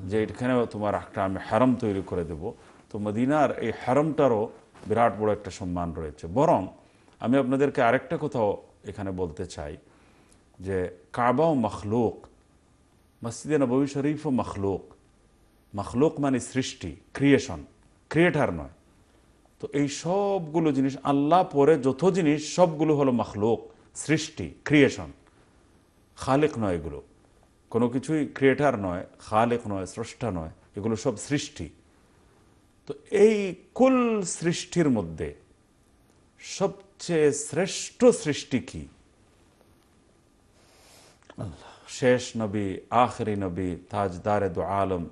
যে এখানে তোমার একটা আমি হারাম তৈরি করে দেব। তো মদিনার এই হারামটারও বিরাট বড় একটা সম্মান রয়েছে। বরং আমি আপনাদেরকে আরেকটা কথাও এখানে বলতে চাই যে কাবা ও মখলুক, মসজিদে নববী শরীফ ও মখলুক, মখলুক মানে সৃষ্টি, ক্রিয়েশন, ক্রিয়েটার নয়। তো এই সবগুলো জিনিস আল্লাহ পরে যত জিনিস সবগুলো হলো মখলুক, সৃষ্টি, ক্রিয়েশন, খালেক নয়। এগুলো কোনো কিছুই ক্রিয়েটার নয়, খালেক নয়, স্রষ্টা নয়, এগুলো সব সৃষ্টি। তো এই কুল সৃষ্টির মধ্যে সবচেয়ে শ্রেষ্ঠ সৃষ্টি কি? শেষ নবী, আখরি নবী, তাজদারে দু আলম,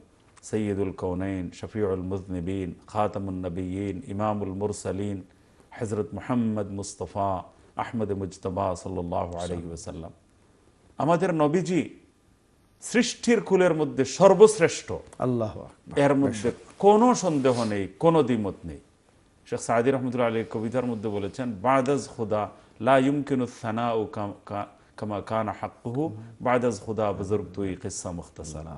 সৈয়দুল কৌনৈন, শফিউল মুজনিবিন, খাতামুন নবীন, ইমামুল মুরসালিন, হজরত মুহাম্মদ মুস্তফা আহমদ মুজতবা সাল্লাল্লাহু আলাইহি ওয়াসাল্লাম। আমাদের নবীজি সৃষ্টির কুলের মধ্যে সর্বশ্রেষ্ঠ, আল্লাহ এর মধ্যে কোনো সন্দেহ নেই, কোনো দ্বিমত নেই। শেখ সাঈদী রহমতুল্লাহ আলাইহি কবিতার মধ্যে বলেছেন, বাদাজ খুদা লা ইউমকিনু সানাউ কামা কানা হাক্কুহু, বাদাজ খুদা বুজুর্গ তুই কিসসা মুখতাসারা।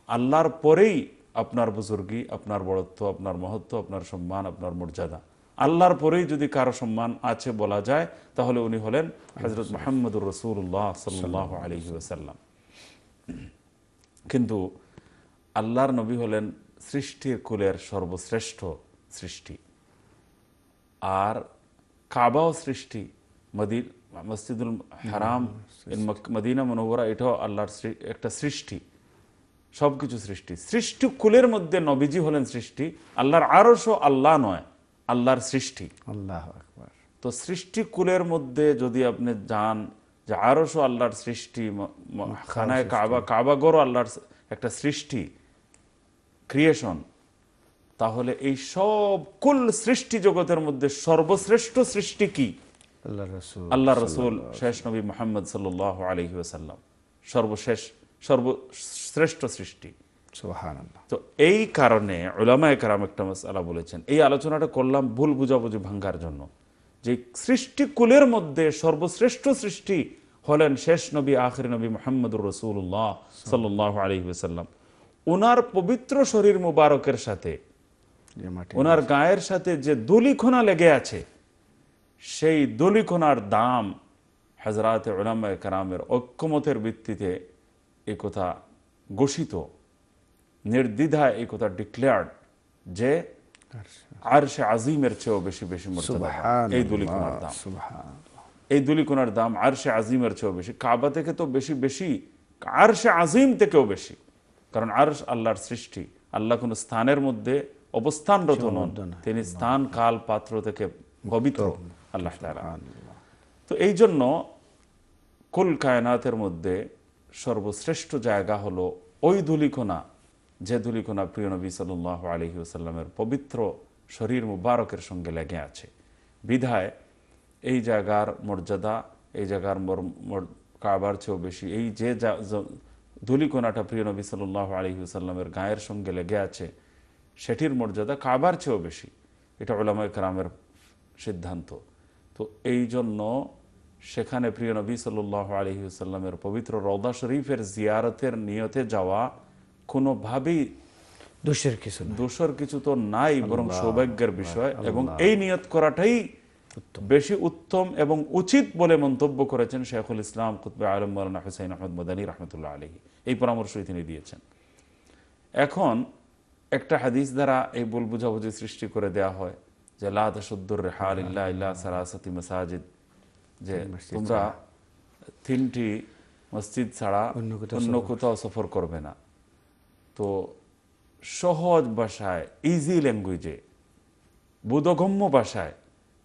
আল্লাহর পরেই আপনার বুজুর্গি, আপনার বড়ত্ব, আপনার মহত্ব, আপনার সম্মান, আপনার মর্যাদা, আল্লাহর পরেই যদি কারো সম্মান আছে বলা যায় তাহলে উনি হলেন হযরত মুহাম্মদুর রাসূলুল্লাহ সাল্লাল্লাহু আলাইহি ওয়াসাল্লাম। কিন্তু আল্লাহর নবী হলেন সৃষ্টির কুলের সর্বশ্রেষ্ঠ সৃষ্টি। আর কাবাও সৃষ্টি, মসজিদুল হারাম, মদিনা মুনাওয়ারা, এটাও আল্লাহর একটা সৃষ্টি। সবকিছু সৃষ্টি, সৃষ্টি কুলের মধ্যে নবীজি হলেন সৃষ্টি। আল্লাহর আরশও আল্লাহ নয়, আল্লাহর সৃষ্টি। আল্লাহু আকবার। তো সৃষ্টি কুলের মধ্যে যদি আপনি যান যে আরশও আল্লাহর সৃষ্টি, খানায় কাবা, কাবাগরও আল্লাহর একটা সৃষ্টি, ক্রিয়েশন, তাহলে এই সব কুল সৃষ্টি জগতের মধ্যে সর্বশ্রেষ্ঠ সৃষ্টি কি? আল্লাহ রসুল, শেষ নবী মুহাম্মদ সাল্লাল্লাহু আলাইহি ওয়াসাল্লাম, সর্বশেষ সর্বশ্রেষ্ঠ সৃষ্টি। সুবহানাল্লাহ। তো এই কারণে উলামায়ে কেরাম একটা মাসআলা বলেছেন, এই আলোচনাটা করলাম ভুল বুঝাবুঝি ভাঙ্গার জন্য, যে সৃষ্টি কুলের মধ্যে সর্বশ্রেষ্ঠ সৃষ্টি হলেন শেষ নবী, আখির নবী মুহাম্মদুর রাসূলুল্লাহ সাল্লাল্লাহু আলাইহি ওয়াসাল্লাম। ওনার পবিত্র শরীর মুবারকের সাথে, ওনার গায়ের সাথে যে ধূলিকণা লেগে আছে, সেই ধূলিকণার দাম হযরত উলামায়ে কেরামের ঐক্যমতের ভিত্তিতে এই কথা ঘোষিত, নির্দ্বিধায় এই কথা ডিক্লেয়ার্ড যে আরশে আজিমের চেয়েও বেশি বেশি মর্যাদা এই ধূলিকণার দাম। এই ধূলিকণার দাম আরশে আজিমের চেয়েও বেশি, কাবা থেকে তো বেশি বেশি, আরশে আজিম থেকেও বেশি। কারণ আরশ আল্লাহর সৃষ্টি, আল্লাহ কোনো স্থানের মধ্যে অবস্থানরত নন, তিনি স্থান কাল পাত্র থেকে পবিত্র আল্লাহ তাআলা। তো এই জন্য কুল কায়নাতের মধ্যে সর্বশ্রেষ্ঠ জায়গা হলো ওই ধূলিকণা, যে ধূলিকণা প্রিয় নবী সাল্লাল্লাহু আলাইহি ওয়াসাল্লামের পবিত্র শরীর মুবারকের সঙ্গে লেগে আছে। বিধায় এই জায়গার মর্যাদা, এই জায়গার কাবার চেয়েও বেশি। এই যে ধূলিকণাটা প্রিয় নবী সাল্লাল্লাহু আলাইহি ওয়াসাল্লামের গায়ের সঙ্গে লেগে আছে, সেটির মর্যাদা কাবার চেয়েও বেশি। এটা উলামায়ে কেরামের সিদ্ধান্ত। তো এই জন্য সেখানে প্রিয় নবী সাল্লাল্লাহু আলাইহি ওয়াসাল্লামের পবিত্র রওজা শরীফের জিয়ারতের নিয়তে যাওয়া কোনোভাবেই দোষের কিছু তো নাই, বরং সৌভাগ্যের বিষয়। এবং এই নিয়ত করাটাই বেশি উত্তম এবং উচিত বলে মন্তব্য করেছেন শেখুল ইসলাম কুতবে আলম মাওলানা হুসাইন আহমদ মাদানী রাহমাতুল্লাহ আলাইহি। এই পরামর্শই তিনি দিয়েছেন। এখন একটা হাদিস দ্বারা এই ভুল বুঝাবুঝি সৃষ্টি করে দেয়া হয় যে লা তাশুদ্দুর রিহাল ইল্লা ইলা সালাসাতি মাসাজিদ, যে তোমরা 3টি মসজিদ ছাড়া অন্য কোথাও সফর করবে না। তো সহজ ভাষায়, ইজি ল্যাঙ্গুয়েজে, বোধগম্য ভাষায়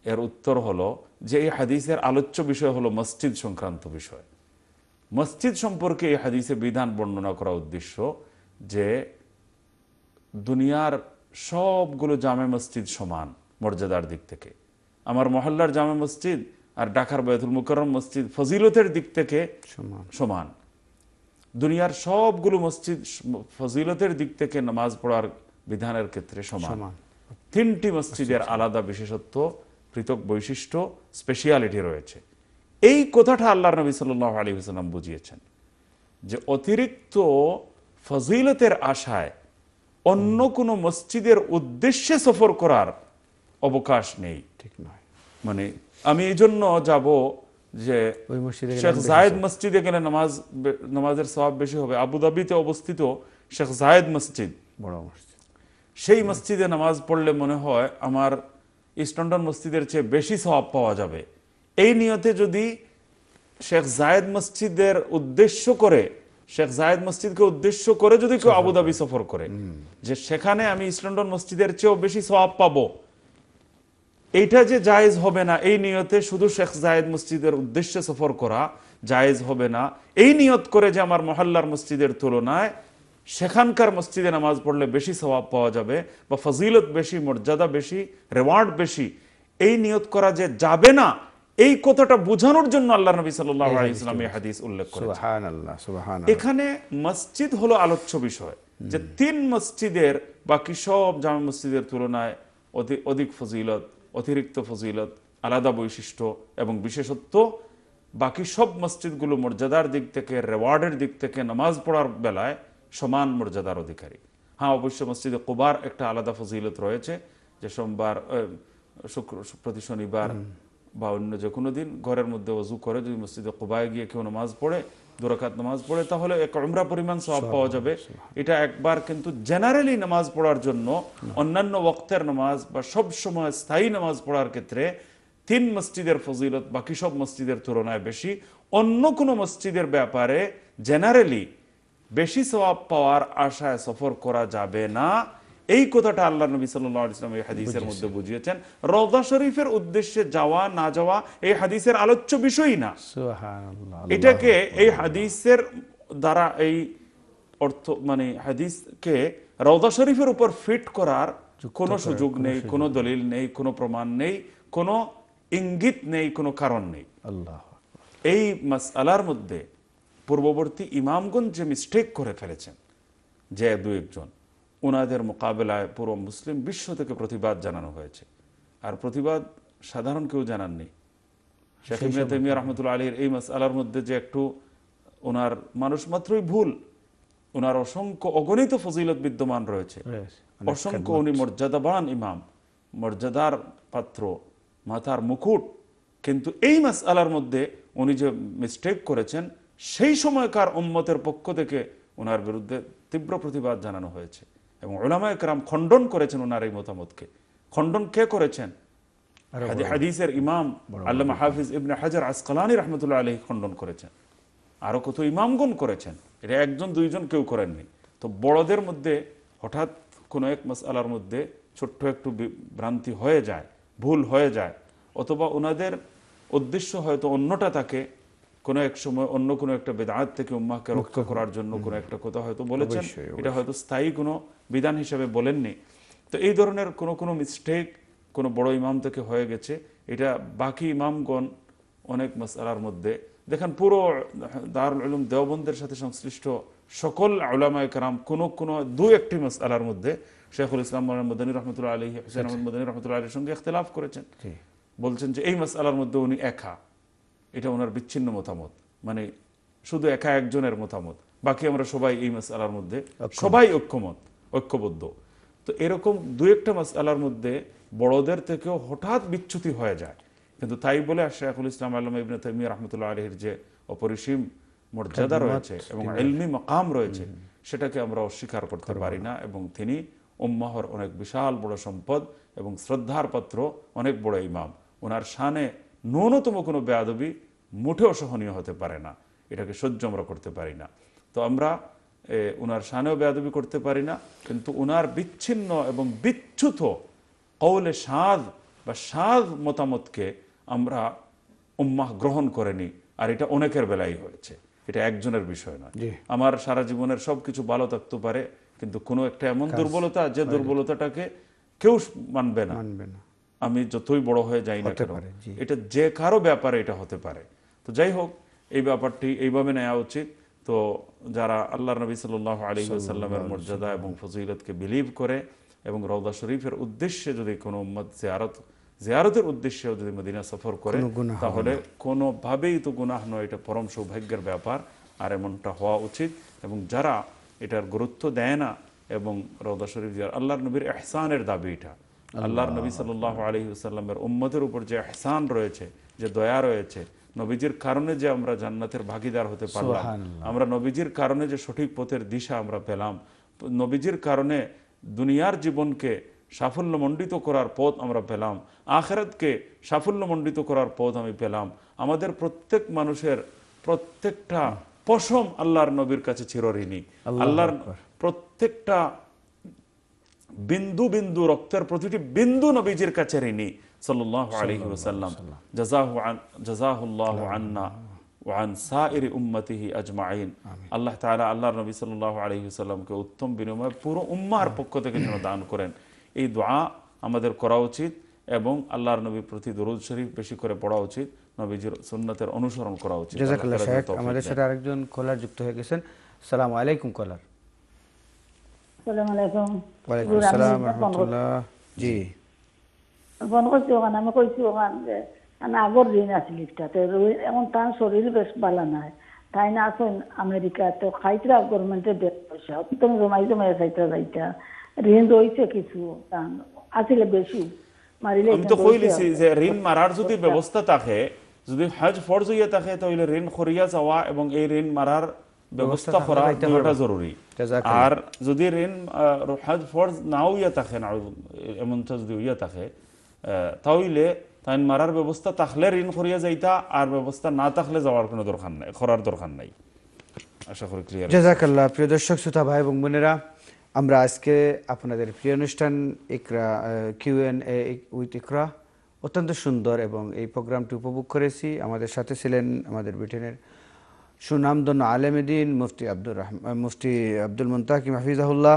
এর উত্তর হলো যে এই হাদিসের আলোচ্য বিষয় হলো মসজিদ সংক্রান্ত বিষয়। মসজিদ সম্পর্কে এই হাদিসে বিধান বর্ণনা করা উদ্দেশ্য যে দুনিয়ার সবগুলো জামে মসজিদ সমান মর্যাদার দিক থেকে। আমার মহল্লার জামে মসজিদ আর ঢাকার বায়তুল মুকাররম মসজিদ ফজিলতের দিক থেকে সমান। দুনিয়ার সবগুলো মসজিদ ফজিলতের দিক থেকে নামাজ পড়ার বিধানের ক্ষেত্রে সমান। 3টি মসজিদের আলাদা বিশেষত্ব, পৃথক বৈশিষ্ট্য, স্পেশালিটি রয়েছে। এই কথাটা আল্লাহর নবী সাল্লাল্লাহু আলাইহি ওয়াসাল্লাম বুঝিয়েছেন যে অতিরিক্ত ফজিলতের আশায় অন্য কোনো মসজিদের উদ্দেশ্যে সফর করার অবকাশ নেই। ঠিক নয়। মানে আমি এই জন্য যাব যে ওই মসজিদে গেলে শেখ বেশি জায়েদ মসজিদে গেলে নামাজের সওয়াব বেশি হবে। আবুধাবিতে অবস্থিত শেখ জায়েদ মসজিদ, বড় মসজিদ, সেই মসজিদে নামাজ পড়লে মনে হয় আমার ইস্ট লন্ডন মসজিদের চেয়ে বেশি সওয়াব পাওয়া যাবে। এই নিয়তে যদি শেখ জায়েদ মসজিদের উদ্দেশ্য করে, শেখ জায়েদ মসজিদকে উদ্দেশ্য করে যদি কেউ আবুধাবি সফর করে যে সেখানে আমি ইস্ট লন্ডন মসজিদের চেয়েও বেশি সওয়াব পাবো, এইটা যে জায়েজ হবে না, এই নিয়তে শুধু শেখ জায়েদ মসজিদের উদ্দেশ্যে সফর করা জায়েজ হবে না। এই নিয়ত করে যে আমার মহল্লার মসজিদের তুলনায় সেখানকার মসজিদে নামাজ পড়লে বেশি সওয়াব পাওয়া যাবে বা ফজিলত বেশি, মর্যাদা বেশি, রেওয়ার্ড বেশি, এই নিয়ত করা যে যাবে না, এই কথাটা বোঝানোর জন্য আল্লাহ নবী সাল্লাল্লাহু আলাইহি ওয়াসাল্লাম এই হাদিস উল্লেখ করেছেন। সুবহানাল্লাহ, সুবহানাল্লাহ। এখানে মসজিদ হলো আলোচ্য বিষয়, যে 3 মসজিদের বাকি সব জামে মসজিদের তুলনায় অধিক ফজিলত, অতিরিক্ত ফজিলত, আলাদা বৈশিষ্ট্য এবং বিশেষত্ব, বাকি সব মসজিদগুলো মর্যাদার দিক থেকে, রেওয়ার্ডের দিক থেকে নামাজ পড়ার বেলায় সমান মর্যাদার অধিকারী। হ্যাঁ, অবশ্য মসজিদে কুবার একটা আলাদা ফজিলত রয়েছে, যে সোমবার, প্রতি শনিবার বা অন্য যে কোনো দিন ঘরের মধ্যে ওযু করে যদি মসজিদে কুবায় গিয়ে কেউ নামাজ পড়ে, 2 রাকাত নামাজ পড়ে, তাহলে এক উমরা পরিমাণ সওয়াব পাওয়া যাবে। এটা একবার। কিন্তু জেনারেলি নামাজ পড়ার জন্য, অন্যান্য ওয়াক্তের নামাজ বা সব সময় স্থায়ী নামাজ পড়ার ক্ষেত্রে 3 মসজিদের ফজিলত বাকি সব মসজিদের তুলনায় বেশি। অন্য কোনো মসজিদের ব্যাপারে জেনারেলি বেশি সওয়াব পাওয়ার আশায় সফর করা যাবে না, এই কথাটা আল্লাহ নবী সাল্লাল্লাহু আলাইহি ওয়াসাল্লাম এই হাদিসের মধ্যে বুঝিয়েছেন। রওজা শরীফের উদ্দেশ্যে যাওয়া না যাওয়া এই হাদিসের আলোচ্য বিষয়ই না। সুবহানাল্লাহ। এটাকে এই হাদিসের দ্বারা, এই অর্থ মানে হাদিসকে রওজা শরীফের উপর ফিট করার কোনো সুযোগ নেই, কোনো দলিল নেই, কোনো প্রমাণ নেই, কোনো ইঙ্গিত নেই, কোনো কারণ নেই। আল্লাহ। এই মাসআলার মধ্যে পূর্ববর্তী ইমামগণ যে মিস্টেক করে ফেলেছেন, যে 2-1 জন, ওনাদের মোকাবেলায় পুরো মুসলিম বিশ্ব থেকে প্রতিবাদ জানানো হয়েছে। আর প্রতিবাদ সাধারণ কেউ জানাননি। শেখ ইবনে তাইমিয়া রাহমাতুল্লাহ আলাইহির এই মাসআলার মধ্যে যে একটু ওনার মানুষ মাত্রই ভুল, ওনার অসংখ্য অগণিত ফজিলত বিদ্যমান রয়েছে, অসংখ্য উনি মর্যাদাবান ইমাম, মর্যাদার পাত্র, মাথার মুকুট, কিন্তু এই মাসআলার মধ্যে উনি যে মিস্টেক করেছেন, সেই সময়কার উম্মতের পক্ষ থেকে ওনার বিরুদ্ধে তীব্র প্রতিবাদ জানানো হয়েছে এবং উলামায়ে কেরাম খণ্ডন করেছেন ওনার এই মতামতকে। খণ্ডন কে করেছেন? হাদিসের ইমাম আল্লামা হাফিজ ইবনে হাজার আসকালানী রাহমাতুল্লাহ আলাইহি খণ্ডন করেছেন, আরো কত ইমামগণ করেছেন। এটা 1-2 জন কেউ করেননি। তো বড়দের মধ্যে হঠাৎ কোনো এক মাসআলার মধ্যে ছোট্ট একটু ভ্রান্তি হয়ে যায়, ভুল হয়ে যায়, অথবা ওনাদের উদ্দেশ্য হয়তো অন্যটা থাকে, কোনো এক সময় অন্য কোনো একটা বিদআত থেকে উম্মাহকে রক্ষা করার জন্য কোনো একটা কথা হয়তো বলেছেন, এটা হয়তো স্থায়ী কোনো বিধান হিসেবে বলেননি। তো এই ধরনের কোনো মিস্টেক কোনো বড় ইমাম থেকে হয়ে গেছে। এটা বাকি ইমামগণ অনেক মাসআলার মধ্যে দেখেন, পুরো দারুল উলুম দেওবন্দের সাথে সংশ্লিষ্ট সকল উলামায়ে কেরাম কোনো 2-1টি মাসআলার মধ্যে শেখুল ইসলাম মাদানী রাহমাতুল্লাহ আলাইহি, হুসাইন আহমদ মাদানী রাহমাতুল্লাহ আলাইহির সঙ্গে ইখতিলাফ করেছেন। বলছেন যে এই মাসআলার মধ্যে উনি একা, এটা ওনার বিচ্ছিন্ন মতামত, মানে শুধু একা একজনের মতামত, বাকি আমরা সবাই এই মাসআলার মধ্যে সবাই ঐক্যবদ্ধ। তো এরকম 2-1টা মাসআলার মধ্যে বড়দের থেকেও হঠাৎ বিচ্যুতি হয়ে যায়, কিন্তু তাই বলে শেখুল ইসলাম আল্লামা ইবনে তাইমিয়া রাহমাতুল্লাহ আলাইহির যে অপরিসীম মর্যাদা রয়েছে এবং ইলমি মাকাম রয়েছে, সেটাকে আমরা অস্বীকার করতে পারি না। এবং তিনি উম্মাহর অনেক বিশাল বড় সম্পদ এবং শ্রদ্ধার পাত্র, অনেক বড় ইমাম। ওনার শানে ন্যূনতম কোনো বেয়াদবি মুঠেও সহনীয় হতে পারে না, এটাকে সহ্য আমরা করতে পারি না। তো আমরা ওনার শানেও বেয়াদবি করতে পারি না, কিন্তু ওনার বিচ্ছিন্ন এবং বিচ্যুত কওলে শায বা শায মতামতকে আমরা উম্মাহ গ্রহণ করেনি। আর এটা অনেকের বেলায় হয়েছে, এটা একজনের বিষয় নয়। আমার সারা জীবনের সবকিছু ভালো থাকতে পারে, কিন্তু কোনো একটা এমন দুর্বলতা, যে দুর্বলতাটাকে কেউ মানবে না, আমি যতই বড় হয়ে যাই না কেন, এটা যে কারো ব্যাপারে এটা হতে পারে। তো যাই হোক, এই ব্যাপারটি এইভাবে নেওয়া উচিত। তো যারা আল্লাহর নবী সাল্লাল্লাহু আলাইহি ওয়াসাল্লামের মর্যাদা এবং ফজিলতকে বিলিভ করে এবং রওজা শরীফের উদ্দেশ্যে যদি কোনো উম্মত জিয়ারতের উদ্দেশ্যেও যদি মদিনা সফর করে, তাহলে কোনোভাবেই তো গুনাহ নয়, এটা পরম সৌভাগ্যের ব্যাপার, আর এমনটা হওয়া উচিত। এবং যারা এটার গুরুত্ব দেয় না এবং রওজা শরীফ জিয়ারত, আল্লাহর নবীর ইহসানের দাবি এটা, আল্লাহর নবী সাল্লাল্লাহু আলাইহি ওয়াসাল্লামের উম্মতের উপর যে ইহসান রয়েছে, যে দয়া রয়েছে, নবীজির কারণে যে আমরা জান্নাতের ভাগীদার হতে পারলাম, আমরা নবীজির কারণে যে সঠিক পথের দিশা আমরা পেলাম, নবীজির কারণে দুনিয়ার জীবনকে সাফল্যমণ্ডিত করার পথ আমরা পেলাম, আখিরাতকে সাফল্যমণ্ডিত করার পথ আমি পেলাম। আমাদের প্রত্যেক মানুষের প্রত্যেকটা পশম আল্লাহর নবীর কাছে চিরঋণী। আল্লাহর প্রত্যেকটা বিন্দু বিন্দু, রক্তের প্রতিটি বিন্দু নবীজির কাছে ঋণী সাল্লাল্লাহু আলাইহি ওয়াসাল্লাম। জাযাহুল্লাহু আন্না ওয়া আন সাইরি উম্মতিহি আজমাইন। আল্লাহ তাআলা আল্লাহর নবী সাল্লাল্লাহু আলাইহি ওয়াসাল্লামকে উত্তম বিনিময় পুরো উম্মাহর পক্ষ থেকে যেন দান করেন, এই দোয়া আমাদের করা উচিত এবং আল্লাহর নবীর প্রতি দরুদ শরীফ বেশি করে পড়া উচিত, নবীজির সুন্নাতের অনুসরণ করা উচিত। জাযাকাল্লাহ শেখ। আমাদের সাথে আরেকজন কলার যুক্ত হয়ে গেছেন। আসসালামু আলাইকুম কলার। আসসালামু আলাইকুম। ওয়ালাইকুম আসসালাম ওয়া রাহমাতুল্লাহ। জি ফোন করছি ওখানে, আমি কইছি ওখানে যে আমি আগর ঋণ আছিল ইটাতে, এখন তার শরীর বেশ ভালো নাই, তাই না আসুন আমেরিকাতে খাইতরা গভর্নমেন্টের দেশ পয়সা তুমি জমাই জমাই খাইতরা যাইতা, ঋণ রয়েছে কিছু আসলে বেশি মারিলে। আমি তো কইলিছি যে ঋণ মারার যদি ব্যবস্থা থাকে, যদি হজ ফরজ হইয়া থাকে, তাহলে ঋণ খরিয়া যাওয়া এবং এই ঋণ মারার ব্যবস্থা করা দুটোটা জরুরি। আর যদি ঋণ হজ ফরজ নাও হইয়া থাকে না, এমনটা যদি হইয়া থাকে, তাহলে তাই মারার ব্যবস্থা থাকলে ঋণ খরিয়া যাইতা, আর ব্যবস্থা না থাকলে যাওয়ার কোনো দরকার নাই, করার দরকার নাই। আশা করি ক্লিয়ার। জাযাকাল্লাহ। প্রিয় দর্শক শ্রোতা ভাই এবং বোনেরা, আমরা আজকে আপনাদের প্রিয় অনুষ্ঠান ইকরা Q&A উইথ ইকরা অত্যন্ত সুন্দর এবং এই প্রোগ্রামটি উপভোগ করেছি। আমাদের সাথে ছিলেন আমাদের ব্রিটেনের সুনামধন্য আলেম দ্বীন মুফতি আব্দুল মুনতাকিম হাফিজাহুল্লাহ,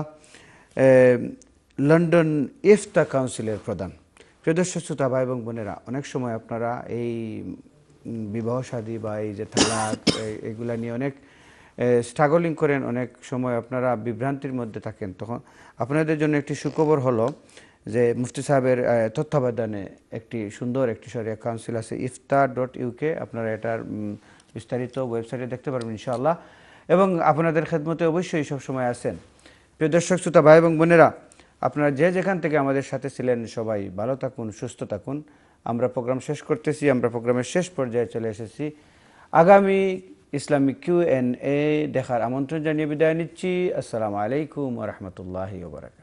লন্ডন ইফতা কাউন্সিলের প্রধান। প্রিয় দর্শক শ্রোতা ভাই এবং বোনেরা, অনেক সময় আপনারা এই বিবাহ শাদী বা এই যে তালাক এগুলা নিয়ে অনেক স্ট্রাগলিং করেন, অনেক সময় আপনারা বিভ্রান্তির মধ্যে থাকেন। তখন আপনাদের জন্য একটি সুখবর হলো যে মুফতি সাহেবের তত্ত্বাবধানে একটি সুন্দর একটি শরিয়া কাউন্সিল আছে, ifta.uk। আপনারা এটার বিস্তারিত ওয়েবসাইটে দেখতে পারবেন ইনশাআল্লাহ, এবং আপনাদের খেদমতে অবশ্যই সব সময় আছেন। প্রিয় দর্শক শ্রোতা ভাই এবং বোনেরা, আপনারা যে যেখান থেকে আমাদের সাথে ছিলেন সবাই ভালো থাকুন, সুস্থ থাকুন। আমরা প্রোগ্রাম শেষ করতেছি, আমরা প্রোগ্রামের শেষ পর্যায়ে চলে এসেছি। আগামী ইসলামিক Q&A দেখার আমন্ত্রণ জানিয়ে বিদায় নিচ্ছি। আসসালামু আলাইকুম ওয়া রাহমাতুল্লাহি ওয়া বারাকাতুহু।